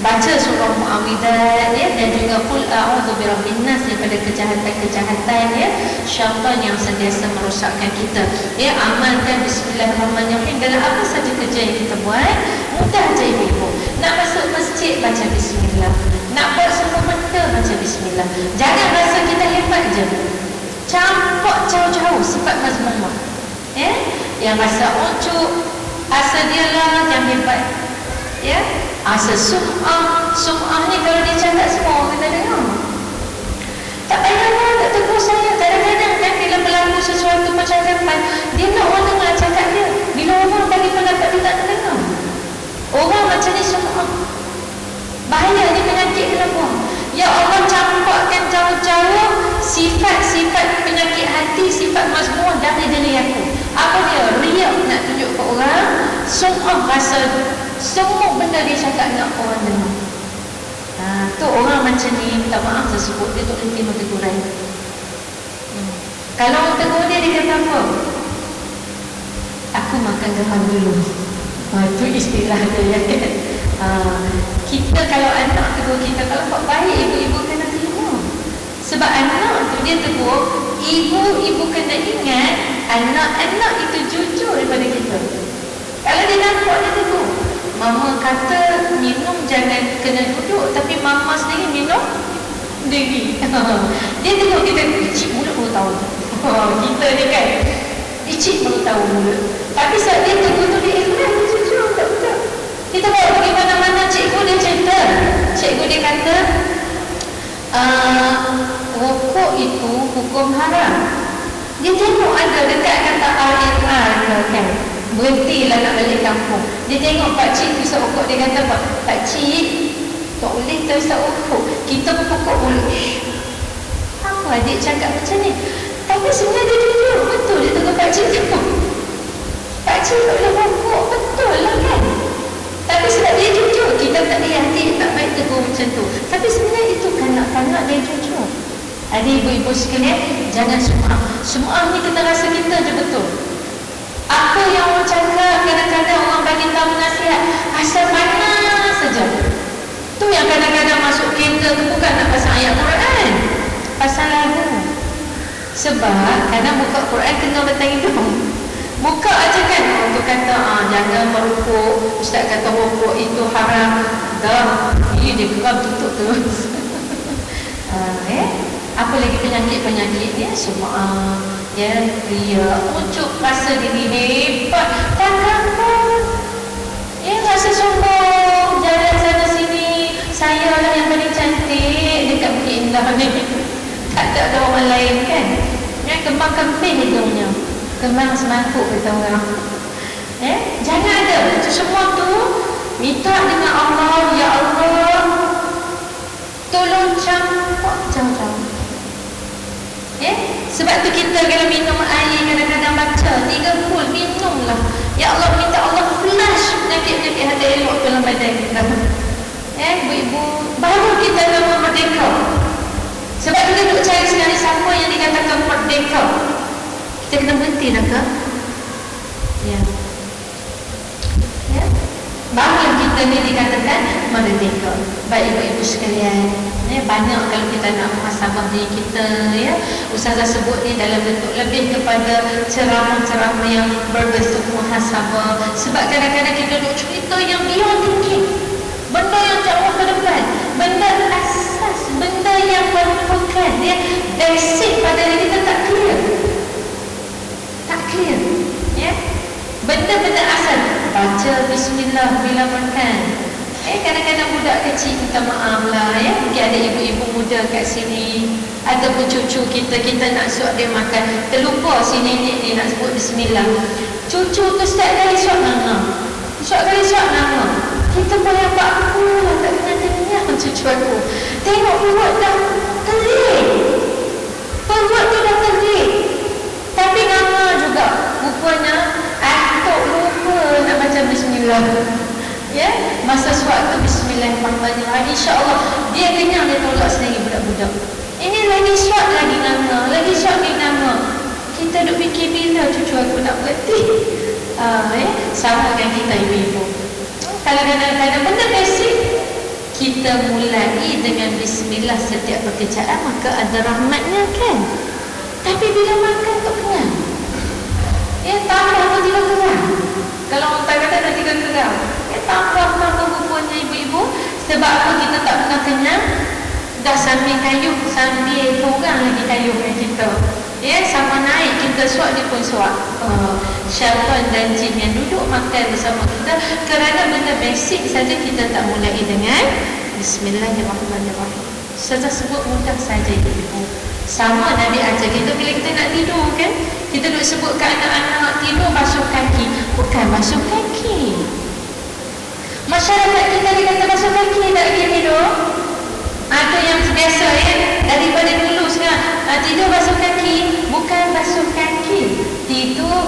Baca surah Muawwidzat ya, dan juga qul a'udzu birabbin nas daripada kejahatan-kejahatan ya, syaitan yang sentiasa merosakkan kita. Ya, amalkan bismillahirrahmanirrahim dalam apa saja kerja yang kita buat. Mudah je ibu. Nak masuk masjid baca bismillah. Nak buat semua benda baca bismillah. Jangan rasa kita hebat je. Campak jauh-jauh sifat mazmumah. Ya, yang rasa ujuk asa dia lah yang hebat. Ya, asa sum'ah ni kalau dia cakap semua orang kena dengar. Tak payahlah tak tegur saya. Kadang-kadang kan bila berlaku sesuatu percakapan, dia nak orang dengar cakap dia. Bila orang bagi pendapat dia tak dengar. Orang macam ni sum'ah. Bahaya ni, penyakit kena buang. Ya Allah, campakkan jauh-jauh sifat-sifat penyakit hati, sifat mazmum dari diri aku. Apa dia? Riak nak tunjuk ke orang. Sum'ah, rasa semua benda dia cakap nak orang dengar. Tu orang macam ni, minta maaf saya sebut, dia tak boleh terima teguran. Kalau orang tegur dia kata apa? Aku makan garam dulu. Itu istilah dia kan. Kita kalau anak tegur kita, kalau buat baik, ibu-ibu kena terima. Sebab anak tu dia tegur, ibu-ibu kena ingat anak-anak itu jujur daripada kita. Kalau dia nampak, dia tegur. Mama kata minum jangan kena duduk, tapi mama sendiri minum sendiri. Dia tengok kita, icik mulut baru tahu. Kita ni kan, icik baru tahu mulut. Tapi saat dia tegur tu, dia ikhlas, dia jujur, tak. Kita bawa pergi mana-mana, cikgu dia cerita. Cikgu dia kata, rokok itu hukum haram. Dia tengok ada dekat kata R&R kan, berhentilah nak balik kampung. Dia tengok pakcik tu isap rokok. Dia kata, pakcik tak boleh tak isap rokok, kita berpokok mulut. Apa adik cakap macam ni? Tapi sebenarnya dia jujur. Betul dia tegur pakcik tu. Pakcik tak boleh rokok, betul lah kan. Tapi sebab dia jujur, kita tak boleh hati tak baik tegur macam tu. Tapi sebenarnya itu kanak-kanak dia jujur. Adik ibu-ibu sekalian, jangan sum'ah. Sum'ah ni kita rasa kita je betul. Apa yang orang cakap, kadang-kadang orang bagi tahu nasihat asal mana saja. Tu yang kadang-kadang masuk kereta tu bukan nak pasal ayat Quran, pasal lagu. Sebab kadang buka Quran kena bertanya dulu. Buka aja kan, orang tu kata jangan merokok, ustaz kata rokok itu haram. Dah, dia geram tutup terus. Apa lagi penyakit-penyakit dia? Semua ria, ujuk rasa diri hebat, takkan ya, rasa sombong, jalan sana sini, saya lah yang paling cantik dekat Bukit Indah ni. Tak ada orang lain kan. Ya, kembang kemping hidungnya, kembang semangkuk kata orang. Jangan ada. Semua tu minta dengan Allah, ya Allah, tolong campak jauh-jauh. Sebab tu kita kalau minum air kadang-kadang baca 3 full, minumlah. Ya Allah, minta Allah flash penyakit-penyakit hati elok dalam badan kita. Ibu-ibu, baru kita nama merdeka. Sebab kita duduk cari sekali siapa yang dikatakan merdeka. Kita kena berhenti dah ke? Ya. Barulah kita ni dikatakan merdeka. Baik ibu-ibu sekalian, banyak kalau kita nak muhasabah diri kita, ya. Ustazah sebut ni dalam bentuk lebih kepada ceramah-ceramah yang berbentuk muhasabah. Sebab kadang-kadang kita duduk cerita yang beyond thinking, benda yang jauh ke depan, benda asas, benda yang merupakan basic pada diri kita tak clear, ya. Benda-benda asal, baca bismillah bila makan. Kadang-kadang budak kecil minta maaf lah, ya. Mungkin ada ibu-ibu muda kat sini, ataupun cucu kita nak suap dia makan, terlupa si nenek ni nak sebut bismillah. Cucu tu setiap kali suap nama, kita boleh buat aku lah, tak kena dengar cucu aku. tengok perut dah terik, perut tu dah terik, tapi nganga juga. Rupanya atuk lupa nak baca bismillah. Ya, masa suatu bismillahirrahmanirrahim, insya-Allah dia kenyang, dia tolak sendiri budak-budak. Ini lagi suat lagi nganga, lagi suat lagi nganga. Kita duk fikir bila cucu aku nak berhenti. Sama dengan kita ibu-ibu. Kalau kadang-kadang benda basic, kita mulai dengan bismillah setiap pekerjaan, maka ada rahmatnya kan. Tapi bila makan tu kenyang, tambah apa tiga kerang. Kalau orang kata dah tiga kerang, tambah rupanya ibu-ibu. Sebab apa kita tak pernah kenyang? Dah sambil kayuh, sambil orang lagi kayuh dengan kita. Sama naik, kita suat, dia pun suat. Syaitan dan jin yang duduk makan bersama kita, kerana benda basic saja kita tak mulai dengan bismillahirrahmanirrahim. Saja sebut mudah saja ibu-ibu. Sama Nabi ajar kita bila kita nak tidur kan, kita duk sebut ke anak-anak tidur basuh kaki. Bukan basuh kaki. Masyarakat kita dia kata basuh kaki tak lagi tidur. Ada yang biasa daripada dulu sekarang tidur basuh kaki. Bukan basuh kaki, tidur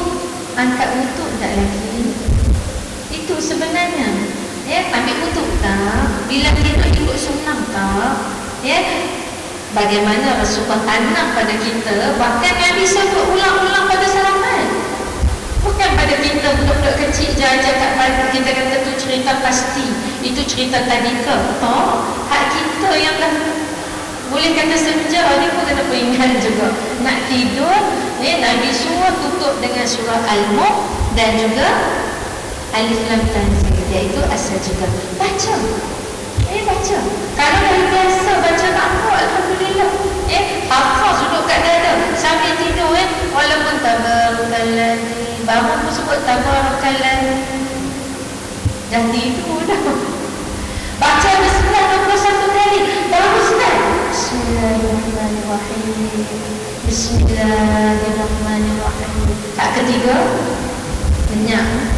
angkat lutut tak lagi. Itu sebenarnya. Ambil lutut tak, bila dia nak ikut sunnah tak. Bagaimana Rasulullah tanam pada kita, bahkan Nabi sebut ulang-ulang pada salaman. Bukan pada kita budak-budak kecil jaja kat pagi kita kata tu cerita pasti, itu cerita tadika. Hak kita yang dah boleh kata senja ni pun kena peringat juga. Nak tidur, Nabi suruh tutup dengan surah Al-Mulk dan juga Alif Lam Tanzil, iaitu as-sajdah. Baca. Baca. Kalau dah biasa baca tak apa, alhamdulillah. Hafaz duduk kat dada sambil tidur walaupun tabarakalladzi, bangun pun sebut tabarakalladzi. Dah tidur dah. Baca bismillah 21 kali. Baru start. Bismillahirrahmanirrahim. Bismillahirrahmanirrahim. Tak ketiga, kenyang.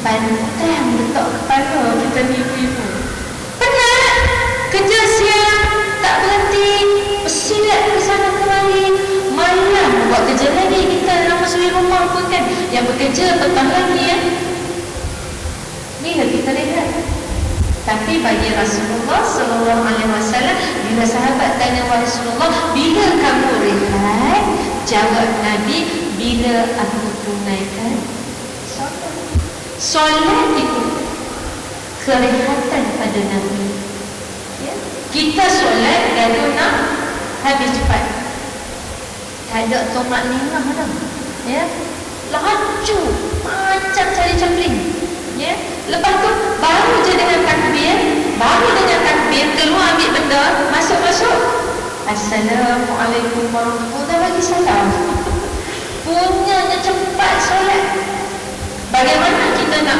Pantang letak kepala kita ni ibu-ibu. Penat. Kerja siang tak berhenti, bersilat ke sana kemari, malam buat kerja lagi. Kita dalam suri rumah pun kan, yang bekerja petang lagi bila kita rehat. Tapi bagi Rasulullah SAW, bila sahabat tanya Rasulullah, bila kamu rehat? Jawab Nabi, bila aku tunaikan solat. Solat itu kerehatan pada Nabi. Kita solat lalu nak habis cepat, tak ada tomat lingah dah. Laju macam cari capling. Lepas tu baru je dengan takbir, keluar ambil benda, masuk. Assalamualaikum warahmatullahi wabarakatuh. Dah bagi salam. Punyanya cepat solat. Bagaimana kita nak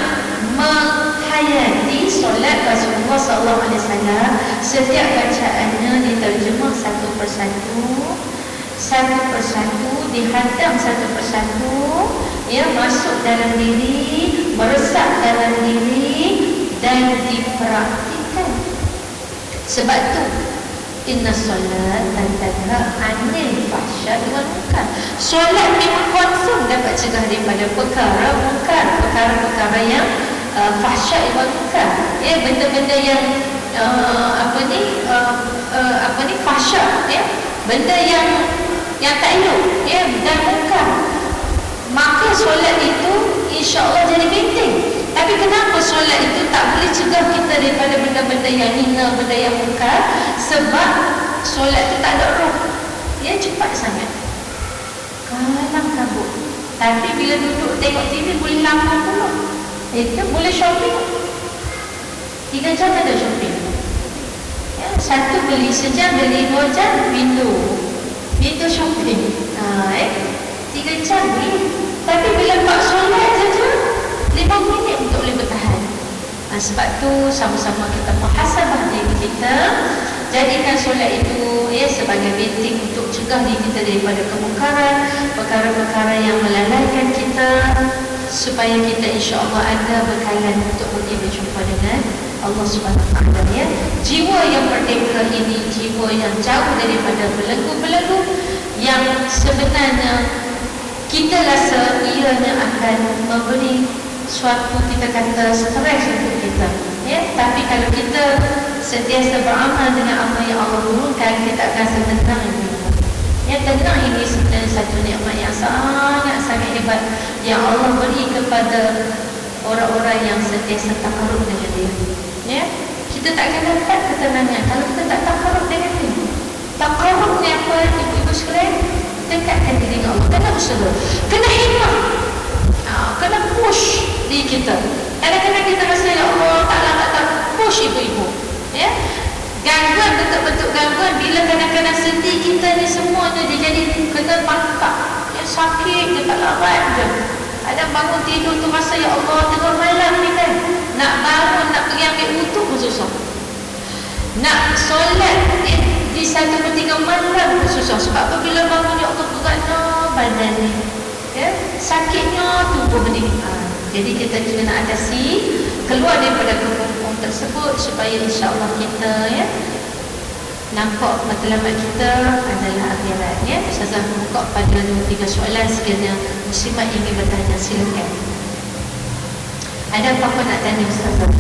menghayati solat Rasulullah SAW? Setiap bacaannya diterjemah satu persatu, dihadam satu persatu, masuk dalam diri, meresap dalam diri dan dipraktikkan. Sebab tu inna solat tanha anil fahsya'i wal munkar. Solat memang confirm dapat cegah daripada perkara munkar, perkara-perkara yang fahsya'i wal munkar. Benda-benda yang fahsya, benda yang tak elok, dan munkar. Maka solat itu insya-Allah jadi penting. Tapi kenapa solat itu tak boleh cegah kita daripada benda-benda yang hina, benda yang munkar? Sebab solat itu tak ada roh. Cepat sangat, kalang kabut. Tapi bila duduk tengok TV boleh lama pula. Itu boleh shopping 3 jam ada shopping. Satu beli sejam, beli 2 jam, window shopping. 3 jam ni. Tapi bila buat solat saja 5 minit untuk boleh bertahan. Sebab tu sama-sama kita muhasabah diri kita, jadikan solat itu sebagai benteng untuk cegah diri kita daripada kemungkaran, perkara-perkara yang melalaikan kita, supaya kita insya-Allah ada bekalan untuk pergi berjumpa dengan Allah Subhanahu Wa Taala, ya. Jiwa yang merdeka ini jiwa yang jauh daripada belenggu-belenggu, yang sebenarnya kita rasa ianya akan memberi suatu, kita kata, stres untuk kita, ya. Tapi kalau kita sentiasa beramal dengan apa yang Allah turunkan, kita akan rasa tenang. Ya, tenang ini sebenarnya satu nikmat yang sangat hebat yang Allah beri kepada orang-orang yang sentiasa takarrub dengan dia. Ya, kita tak akan dapat ketenangan kalau kita tak takarrub dengan dia. Takarrub ni apa, ibu-ibu sekalian? Dekatkan diri dengan Allah. Kena usaha, kena himmah, kena push diri kita. Kadang-kadang kita rasa ya Allah Ta'ala tak push ibu-ibu, ya. Gangguan, bentuk-bentuk gangguan bila kadang-kadang sedih kita ni semuanya dia jadi kena tangkap, ya, sakit dekat larat je. Ada bangun tidur tu rasa ya Allah tengah malam ni kan, nak bangun nak pergi ambil wudu pun susah, nak solat di 1/3 malam pun susah. Sebab apabila bangun ya Allah beratnya badan ni, ya, sakitnya tubuh ni. Jadi kita kena atasi, keluar daripada kebun tersebut supaya insya-Allah kita, ya, nampak matlamat kita adalah akhirat, ya. Ustazah buka pada 2-3 soalan sekiranya muslimat ingin bertanya, silakan. Ada apa-apa nak tanya Ustazah?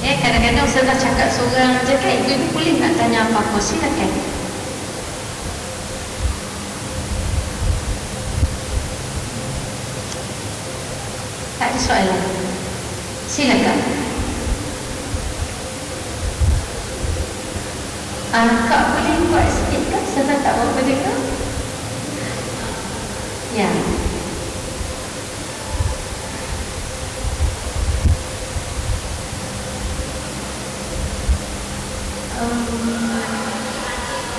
Ya, kadang-kadang Ustazah cakap seorang je kan, ibu-ibu boleh nak tanya apa-apa, silakan. Tak ada soalan? Silakan. Kak boleh buat sikit kan? Saya tak berapa dengar. Ya.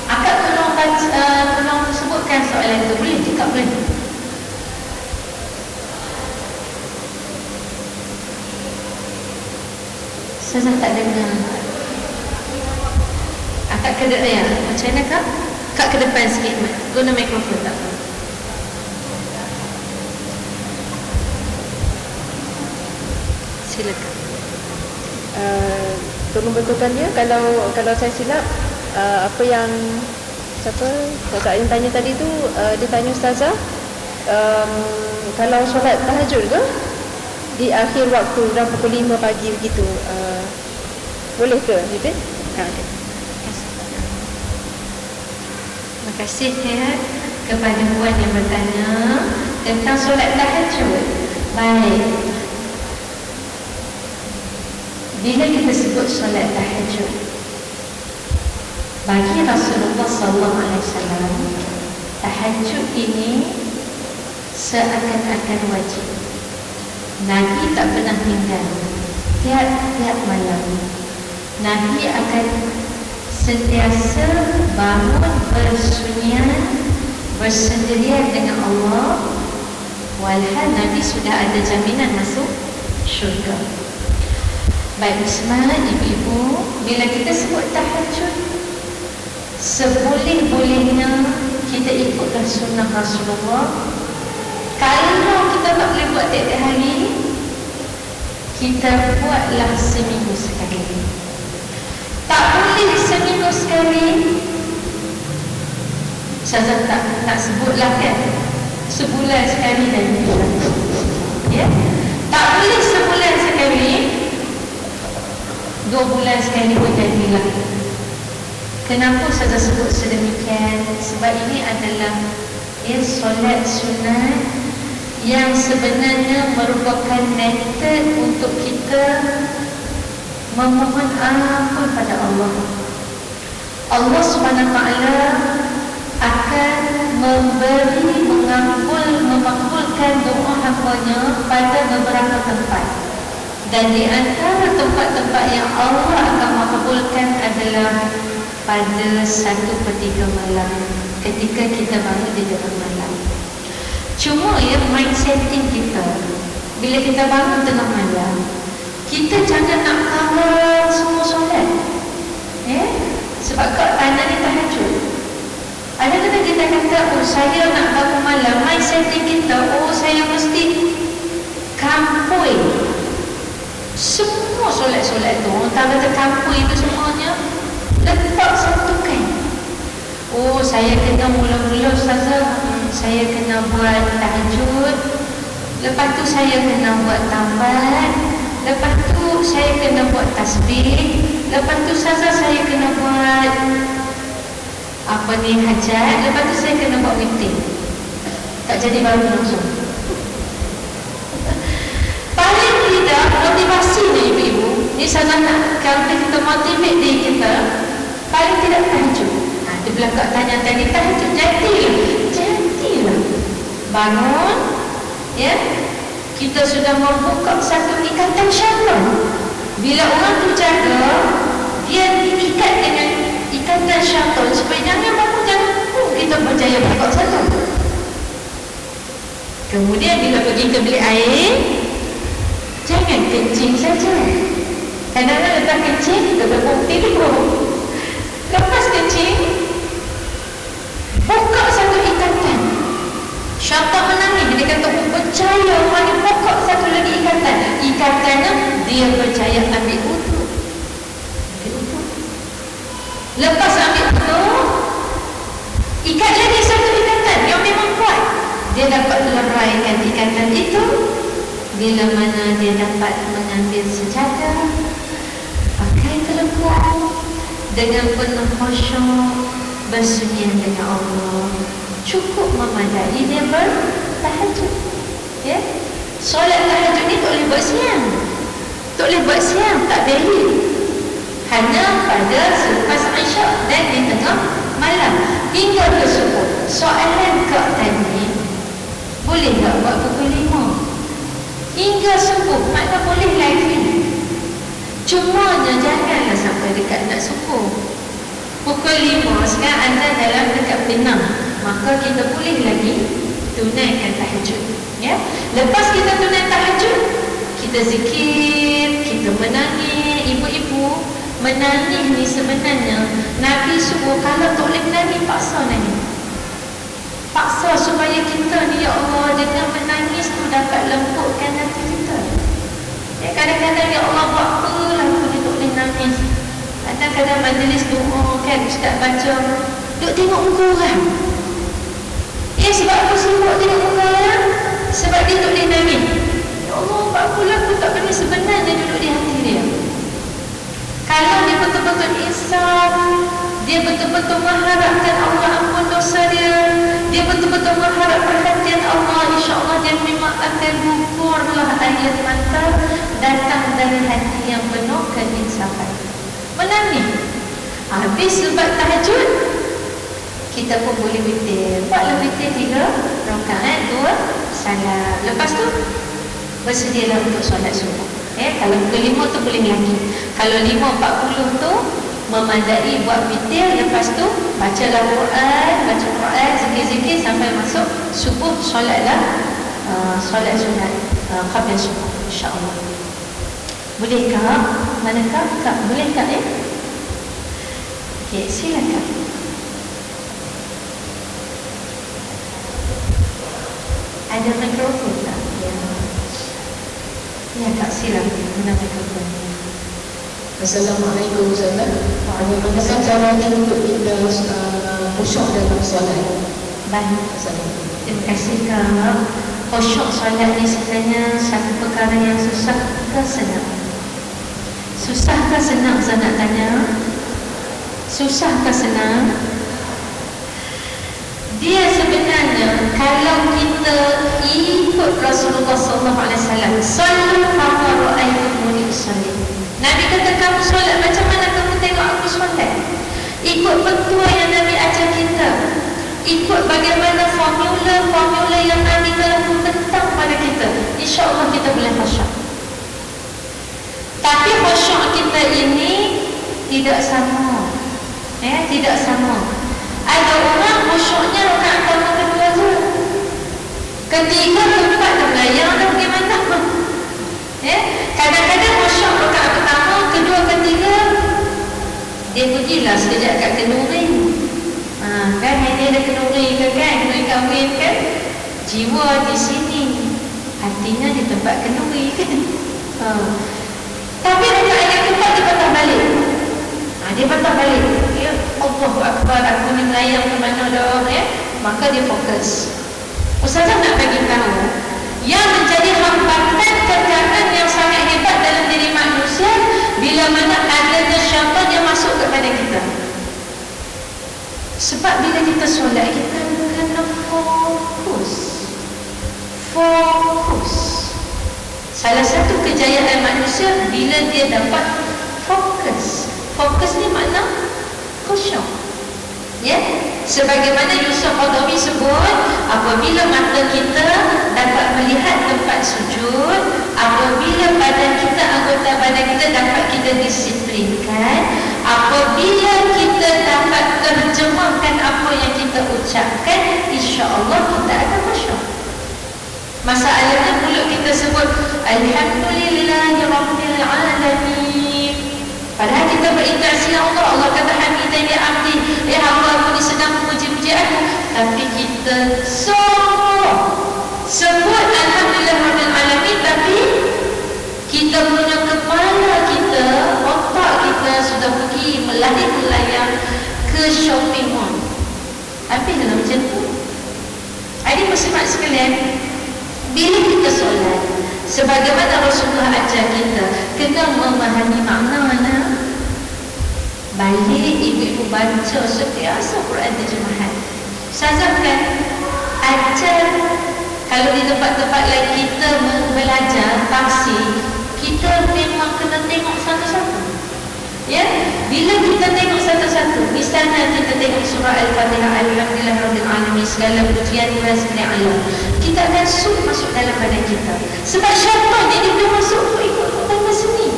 Akak tolong sebutkan soalan itu. Boleh cakap boleh? Saya tak dengar. Akak ke depan, ya. Macam mana Kak? Kak ke depan sikit. Guna mikrofon tak apa. Silakan. Tolong betulkan dia. Kalau saya silap, apa yang kakak yang tanya tadi tu, dia tanya Ustazah, kalau solat tahajud ke di akhir waktu dalam pukul 5 pagi begitu, boleh ke? Gitu? Okay. Terima kasih, ya, kepada puan yang bertanya tentang solat tahajud. Baik. Bila kita sebut solat tahajud, bagi Rasulullah SAW, tahajud ini seakan-akan wajib. Nabi tak pernah tinggal. Tiap-tiap malam Nabi akan sentiasa bangun bersunyian, bersendirian dengan Allah, walhal Nabi sudah ada jaminan masuk syurga. Baik Ismail, ibu-ibu, bila kita sebut tahajud, seboleh-bolehnya kita ikutkan sunnah Rasulullah. Kalau kita tak boleh buat tiap-tiap hari, kita buatlah seminggu sekali. Tak boleh seminggu sekali, saya tak sebutlah kan, sebulan sekali dan ya. Tak boleh sebulan sekali, 2 bulan sekali pun jadilah. Kenapa saya sebut sedemikian? Sebab ini adalah solat sunat yang sebenarnya merupakan metod untuk kita memohon ampun pada Allah. Allah Subhanahu Wa Taala akan memakbulkan doa hamba-Nya pada beberapa tempat. Dan di antara tempat-tempat yang Allah akan makbulkan adalah pada 1/3 malam, ketika kita bangun di tengah malam. Cuma ya, mindsetting kita, bila kita bangun tengah malam, kita jangan nak kawal semua solat, ya? Sebab kau tanya ni tahajud, ada kata kita kata, oh saya nak bangun malam, mindsetting kita, oh saya mesti kampui semua Semua solat-solat tu, orang kata kampung itu semuanya letak satukan. Oh, saya kena mula-mula Ustazah, saya kena buat tahajud. Lepas tu saya kena buat tambat. Lepas tu saya kena buat tasbih. Lepas tu Ustazah saya kena buat hajat. Lepas tu saya kena buat witir. Tak jadi baru langsung. Paling tidak motivasinya ibu-ibu ni Ustazah nak, kalau kita motivate diri kita, paling tidak tahajud. Dia belakang tanya tadi, tahajud jadilah bangun, ya, kita sudah membuka satu ikatan syaitan. Bila orang tu jaga, dia diikat dengan ikatan syaitan supaya jangan bangun, kita berjaya buka salat. Kemudian bila pergi ke bilik air, jangan kencing saja. Kadang-kadang letak kencing, kita berbukti dulu. Lepas kencing, buka satu ikatan. Syaitan menangis. Dia kata, percaya orang ni buka satu lagi ikatan. Ikatannya, dia percaya ambil wudu. Lepas ambil wudu, ikat lagi satu ikatan yang memang kuat. Dia dapat leraikan ikatan itu. Bila mana dia dapat mengambil sejadah, pakai telekuk, dengan penuh khusyuk, bersunyian dengan Allah, cukup memadai dia bertahajud. Ya, solat tahajud ni tak boleh buat siang, tak valid. Hanya pada selepas Isyak dan di tengah malam hingga ke subuh. Soalan kak tadi, boleh tak buat pukul 5 hingga subuh? Makna boleh lagi, cumanya janganlah sampai dekat nak subuh. Pukul 5 sekarang anda dalam dekat Penang, maka kita boleh lagi tunaikan tahajud, ya. Lepas kita tunai tahajud, kita zikir, kita menangis. Ibu-ibu menangis ni sebenarnya Nabi suruh kalau tak boleh menangis, paksa nangis. Paksa supaya kita ni, ya Allah, dengan menangis tu dapat lembutkan hati kita. Ya, kadang-kadang ya Allah, buat apalah aku ni tak boleh nangis. Kadang-kadang majlis doa kan, ustaz baca, duk tengok muka orang. Ya, sebab apa sibuk tengok muka orang? Sebab dia tak boleh nangis. Ya Allah, buat apalah aku tak boleh sebenarnya duduk di hati dia. Kalau dia betul-betul insaf, dia betul-betul mengharapkan Allah ampun dosa dia, dia betul-betul mengharap perhatian Allah, insya-Allah dia memang akan gugurlah air mata datang dari hati yang penuh keinsafan. Menangis. Habis lepas tahajud, kita pun boleh witir. Buatlah witir 3 rakaat, 2 salat. Lepas tu bersedialah untuk solat subuh. Kalau pukul 5 tu boleh lagi. Kalau 5.40 tu memadai buat witir. Lepas tu bacalah Quran, zikir-zikir sampai masuk subuh, solatlah solat sunat qabla subuh, insya-Allah. Bolehkah? Manakah? Kak, bolehkah ya? Okey, silakan. Ada mikrofon tak? Ya, Kak, silakan guna mikrofon. Assalamualaikum Ustazah. Bagaimana caranya untuk kita khusyuk dalam solat? Baik. Terima kasih Kak. Khusyuk solat ni sebenarnya satu perkara yang susah ke senang? Susah ke senang, saya nak tanya? Susah ke senang? Dia sebenarnya kalau kita ikut Rasulullah SAW, sallu kama ra'aytumuni usalli. Nabi kata kamu solat macam mana kamu tengok aku solat. Ikut petua yang Nabi ajar kita, ikut bagaimana formula yang Nabi telah membentang pada kita, insya-Allah kita boleh khusyuk. Tapi khusyuk kita ini tidak sama. Tidak sama. Ada orang khusyuknya rakaat pertama kedua je. Ketiga, keempat dah melayang dah bagaimana? Kadang-kadang khusyuk rakaat pertama, kedua, ketiga, dia pergilah sekejap kat kenduri. Kan dia ada kenduri ke kan? Kenduri kahwin kan? Jiwa di sini, hatinya di tempat kenduri kan? Tapi rakaat yang keempat dia patah balik. Dia patah balik. Ya, Allahu Akbar, aku ni melayang ke mana dah, ya. Maka dia fokus. Ustazah nak bagi tahu yang menjadi hambatan perkara yang sangat hebat dalam diri manusia bila mana adanya syaitan yang masuk kepada kita. Sebab bila kita solat, kita kena fokus. Fokus. Salah satu kejayaan manusia bila dia dapat fokus. Fokus ni makna khusyuk. Ya, sebagaimana Yusuf Qadawi sebut, apabila mata kita dapat melihat tempat sujud, apabila badan kita, anggota badan kita dapat kita disiplinkan, apabila kita dapat terjemahkan apa yang kita ucapkan, insya-Allah kita akan khusyuk. Masalahnya mulut kita sebut Alhamdulillahirabbil alamin, padahal kita berinteraksi dengan Allah. Allah kata hamidan ya abdi, ya hamba aku ni sedang memuji-muji aku. Tapi kita semua sebut Alhamdulillahirabbil alamin, tapi kita punya kepala kita, otak kita sudah pergi melayang-layang ke shopping mall. Habis dalam macam tu. Adik muslimat sekalian, bila kita solat, sebagaimana Rasulullah ajar kita, kena memahami maknanya. Balik ibu-ibu baca setiasa Quran terjemahan. Ustazah kan ajar, kalau di tempat-tempat lain kita belajar tafsir, kita memang kena tengok satu-satu. Ya, bila kita tengok satu-satu, misalnya kita tengok surah Al-Fatihah, Alhamdulillahirabbil alamin, segala pujian Tuhan sekalian Allah, kita akan masuk dalam badan kita. Sebab syaitan ni dia boleh masuk ikut tanda seni.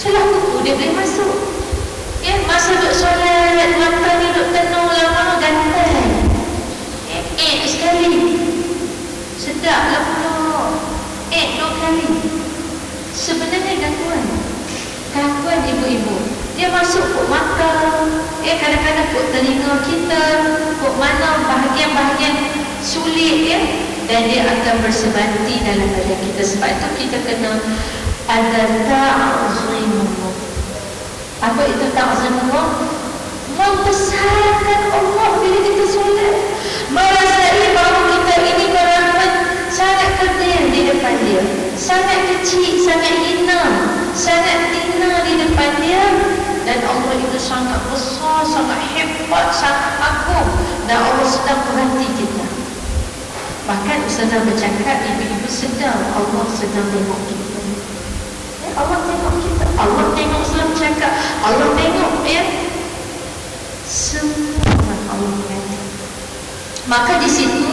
Celah kuku dia boleh masuk. Ya, masa duduk solat, mata ni duduk tenung lama, gantai. Sekali. Sedap lah pula. 2 kali. Sebenarnya gangguan. Gangguan ibu-ibu. Dia masuk kok mata, kadang-kadang kok telinga kita, kok mana bahagian-bahagian sulit, ya, dan dia akan bersebanti dalam badan kita. Sebab itu kita kena ada ta'zimullah. Apa itu ta'zimullah? Membesarkan Allah bila kita solat, merasai bahawa kita ini orang sangat kerdil di depan dia, sangat kecil, sangat hina, sangat hina di depan dia, dan Allah itu sangat besar, sangat hebat, sangat agung, dan Allah sedang perhati kita. Bahkan Ustazah bercakap, ibu-ibu sedang Allah sedang tengok kita. Allah tengok kita, Allah tengok Ustazah bercakap, Allah tengok, ya, semua Allah perhati. Maka di situ,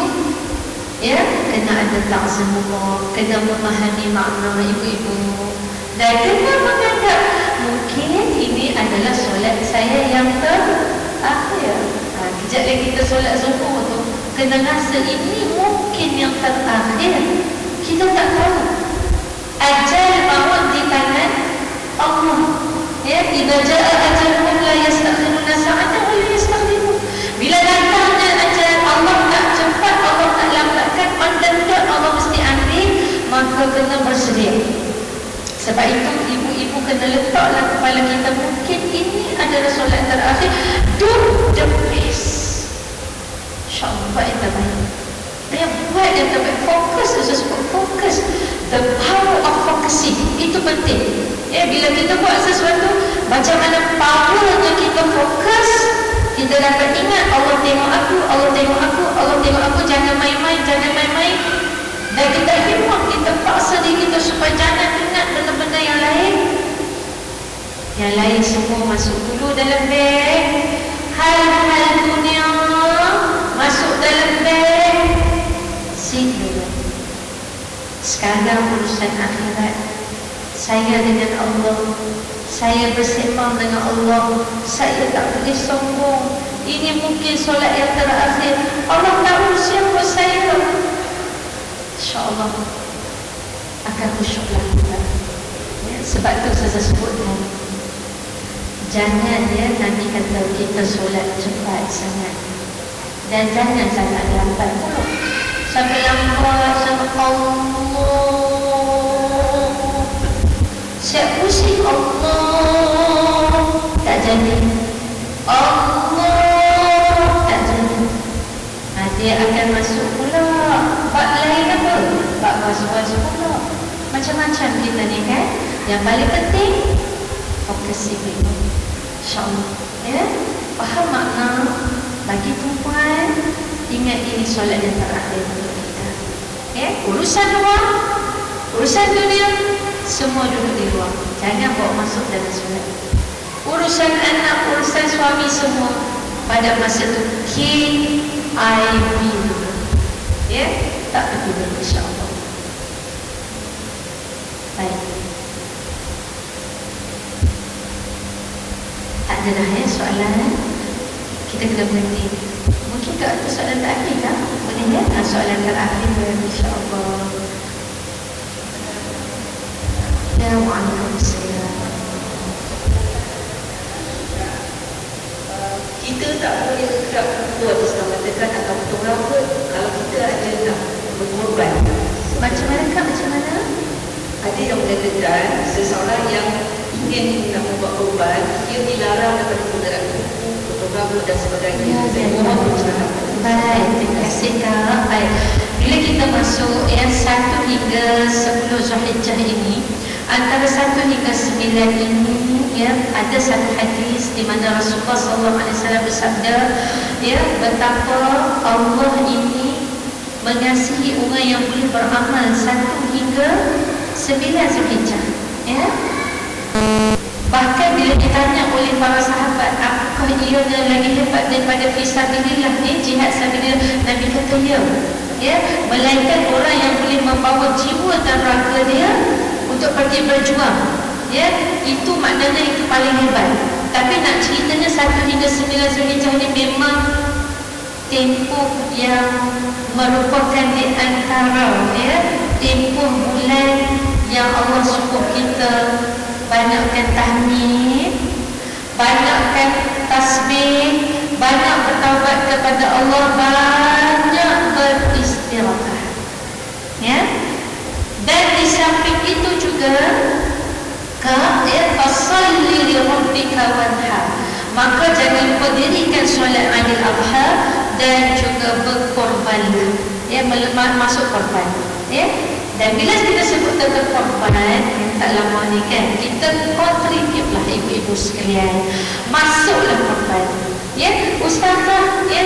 ya, kena ada ta'zimullah, kena memahami makna ibu-ibu, dan kena menganggap mungkin ini adalah solat saya yang terakhir. Kejap lagi kita solat zuhur tu, kena rasa ini mungkin yang terakhir. Kita tak tahu. Ajal maut di tangan Allah. Ya, idza jaa ajaluhum la yastakhiruna sa'atan wa la yastaqdimun. Bila datangnya ajal, Allah tak cepat, Allah tak lambatkan, mandat Allah mesti ambil, maka kena bersedia. Sebab itu ibu-ibu kena letaklah kepala kita, mungkin ini adalah solat terakhir. Do the best. InsyaAllah buat yang terbaik. Buat yang terbaik. Fokus, fokus. The power of focusing, itu penting. Ya, bila kita buat sesuatu, macam mana powernya kita fokus, kita dapat ingat Allah tengok aku, Allah tengok aku, Allah tengok aku. Jangan main-main, jangan main-main. Dan kita himmah, kita paksa diri kita supaya jangan ingat benda-benda yang lain. Yang lain semua masuk dulu dalam beg. Hal-hal dunia masuk dalam beg. Sit dulu. Sekarang urusan akhirat. Saya dengan Allah, saya bersembang dengan Allah. Saya tak boleh sombong. Ini mungkin solat yang terakhir. Allah tahu siapa saya. InsyaAllah akan khusyuklah kita. Ya, sebab itu saya sebutkan, jangan, ya, Nabi kata kita solat cepat sangat, dan jangan sangat lambat pula. Sampai lambat, sampai Allah Siap pusing Allah tak jadi, Allah tak jadi. Dia akan masuk pula bab lain apa? Bab was-was pula. Macam-macam kita ni kan. Yang paling penting fokus sibuk. InsyaAllah. Ya? Faham makna? Bagi perempuan, ingat ini solat yang terakhir untuk kita. Ya? Urusan luar, urusan dunia, semua duduk di luar. Jangan bawa masuk dalam solat. Urusan anak, urusan suami semua pada masa itu KIB. Ya? Tak peduli, insyaAllah. Baik. Tak ada dah ya soalan. Kita kena berhenti. Mungkin tak ada soalan terakhir tak? Boleh ya? Soalan terakhir insyaAllah. Ya, wa'alaikumussalam. Kita tak boleh bergerak kuat tekan atau bergerak kalau kita ada nak berkorban. Macam mana Kak? Macam mana? Ada yang mengatakan seseorang yang ingin nak membuat korban, dia dilarang daripada bergerak kuku, bergerak dan sebagainya. Ya, Saya ya. mohon bercakap. Baik, terima kasih Kak. Baik. Bila kita masuk yang 1 hingga 10 Zulhijjah ini, antara 1 hingga 9 ini ya, ada satu hadis di mana Rasulullah SAW bersabda ya, betapa Allah ini mengasihi orang yang boleh beramal 1 hingga 9 Zulhijjah ya. Bahkan bila ditanya oleh para sahabat, apakah ianya lagi hebat daripada fisabilillah ni, jihad sabilillah, Nabi kata ya, melainkan orang yang boleh membawa jiwa dan raga dia untuk pergi berjuang ya, itu maknanya itu paling hebat. Tapi nak ceritanya 1 hingga 9 Zulhijjah ni memang tempoh yang merupakan di antara ya, tempoh bulan yang Allah suruh kita banyakkan tahmid, banyakkan tasbih, banyak bertaubat kepada Allah, banyak beristirahat ya. Dan di samping itu juga fasalli li rabbika wanhar, maka jangan lupa dirikan solat Idul Adha dan juga berkorban ya, masuk korban ya. Dan bila kita sebut tentang korban yang tak lama ni kan, kita kontribut lah ibu-ibu sekalian, masuklah korban ya. Ustazah ya,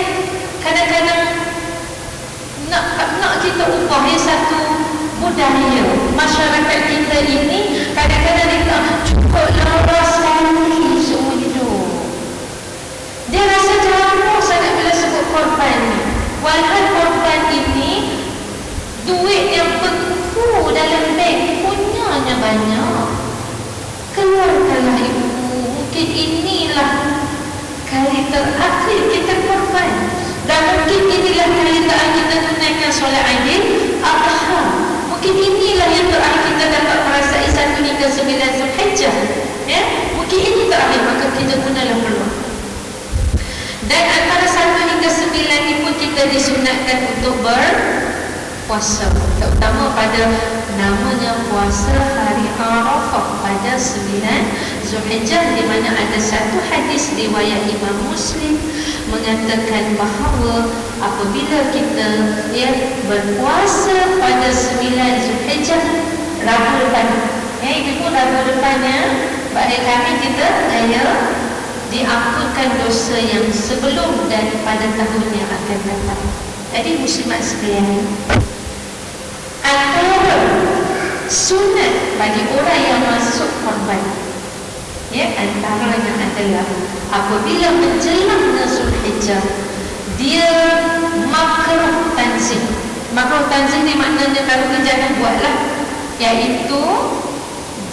kadang-kadang nak kita ubah ya satu budaya masyarakat kita ini. Kadang-kadang dia cukuplah sekali seumur hidup. Dia rasa jarang sangat bila sebut korban ni. Walau korban ini duit yang beku dalam bank punyanya banyak. Keluarkanlah ibu. Mungkin inilah kali terakhir kita korban, dan mungkin inilah kali terakhir kita tunaikan solat Idul Adha. Mungkin inilah yang terakhir kita dapat merasai 1 hingga 9 Zulhijjah ya? Mungkin ini terakhir, maka kita gunalah peluang. Dan antara 1 hingga 9 ini pun kita disunatkan untuk berpuasa, terutama pada namanya puasa hari Arafah pada 9 Zulhijjah, di mana ada satu hadis riwayat Imam Muslim mengatakan bahawa apabila kita ya, berpuasa pada 9 Zulhijjah, Rabu depan ya, itu pun Rabu depannya, bagi kami kita diampunkan dosa yang sebelum daripada tahun yang akan datang. Jadi muslimat sekalian, antara sunat bagi orang yang masuk korban ya, antaranya adalah apabila menjelang Zulhijjah, dia makruh tanzih. Makruh tanzih ni maknanya kalau dia jangan buatlah, iaitu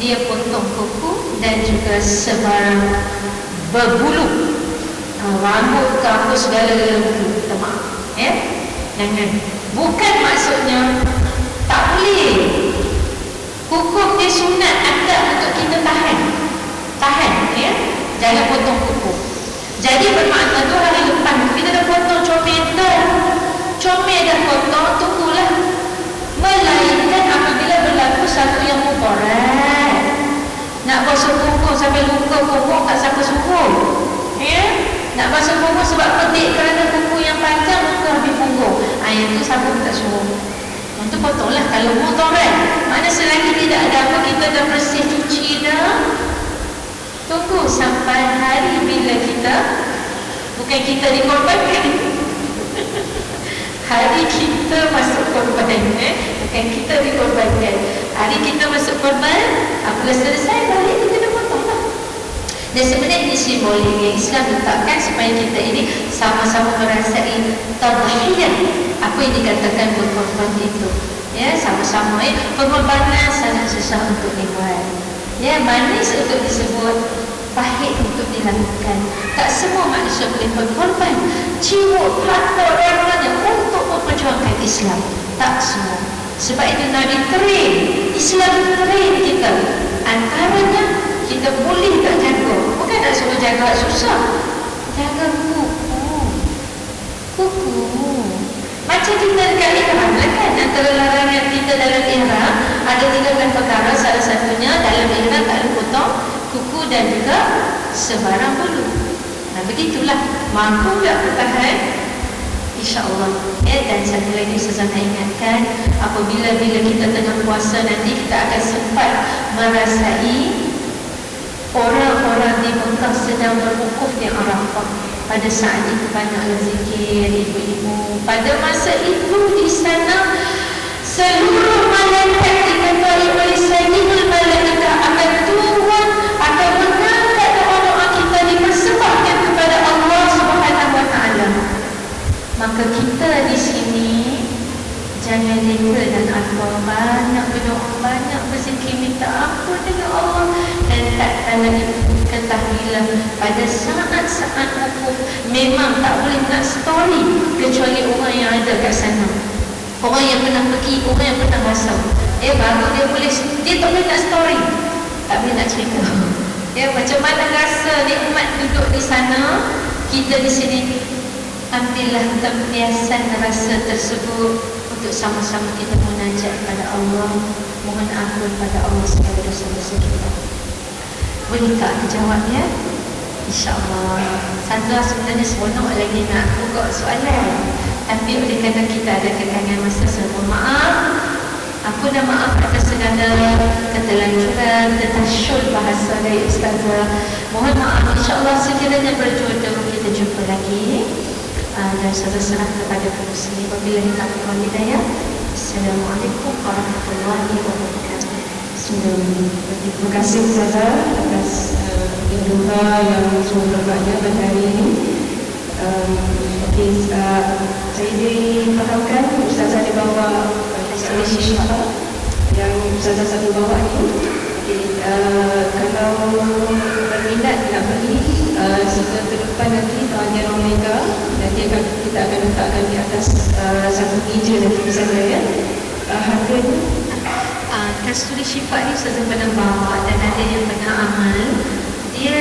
dia potong kuku dan juga sebarang berbulu, rambut ke apa segala-galanya bulu, temak ya, jangan. Bukan maksudnya tak boleh. Hukum dia sunat ada untuk kita tahan ya, jangan potong kuku. Jadi bermakna tu hari depan kita dah potong comel dah potong, tunggulah. Melainkan apabila berlaku satu yang mubarak, punggung tak siapa suruh. Ya? Nak basuh punggung sebab petik kerana kuku yang panjang maka habis punggung. Yang tu siapa tak suruh. Yang tu potonglah kalau motor kan. Mana selagi tidak ada apa, kita dah bersih cuci dah. Tunggu sampai hari bila kita, bukan kita dikorbankan, hari kita masuk korban, bukan kita dikorbankan. Hari kita masuk korban, apabila selesai balik kita dah potong lah. Dan sebenarnya ini simbolik yang Islam letakkan supaya kita ini sama-sama merasai tadhiyah, apa yang dikatakan berkorban itu. Ya, sama-sama pengorbanan sangat susah untuk dibuat. Ya, manis untuk disebut, pahit untuk dilakukan. Tak semua manusia boleh berkorban jiwa, harta, raganya untuk memperjuangkan Islam. Tak semua. Sebab itu Nabi train, Islam train kita. Antaranya kita boleh tak jaga. Bukan nak suruh jaga susah. Jaga kuku. Macam kita dekat ihram lah kan. Antara larangan kita dalam ihram ada 3 perkara. Salah satunya dalam ihram tak boleh potong kuku dan juga sebarang bulu. Nah begitulah. Mampu tak bertahan? InsyaAllah. Dan satu lagi saya ingatkan, apabila kita tengah puasa nanti, kita akan sempat merasai orang-orang di Mekah sedang berwukuf di Arafah. Pada saat itu banyaklah zikir ibu-ibu. Pada masa itu di sana seluruh malaikat dikatakan oleh Sayyidul Malaikah akan turun, akan mengangkat doa-doa kita dipersembahkan kepada Allah Subhanahu Wa Taala. Maka kita di sini jangan lupa dan apa, banyak berdoa, banyak berzikir, minta ampun dengan Allah. Dan tak lagi ketahuilah pada saat-saat wukuf memang tak boleh nak story kecuali orang yang ada kat sana, orang yang pernah pergi, orang yang pernah masuk. Baru dia boleh, dia tak boleh nak story, tak boleh nak cerita. Macam mana rasa nikmat duduk di sana, kita di sini. Ambillah tempiasan rasa tersebut untuk sama-sama kita munajat kepada Allah, mohon ampun pada Allah segala dosa-dosa kita. Boleh tak aku jawab ya? InsyaAllah. Sandra sebenarnya seronok lagi nak buka soalan, tapi oleh kerana kita ada kekangan masa, saya mohon maaf. Aku dah maaf atas segala ketelanjuran, tertasyul bahasa dari Ustazah. Mohon maaf, insyaAllah sekiranya berjodoh kita jumpa lagi. Dan saya serah kepada muslim. Wabillahi taufiq wal hidayah. Assalamualaikum warahmatullahi wabarakatuh. Terima kasih Ustazah atas doa yang sungguh bermakna pada hari ini. Saya difahamkan Ustazah dibawa tulis syifa yang Ustazah satu bawa ni. Kalau berminat nak pergi setelah ke depan nanti Tawajan Omega, nanti kita akan letakkan di atas satu meja nanti Ustazah ya. Harganya Kasturi syifa ni Ustazah pernah bawa dan ada yang pernah amal. Dia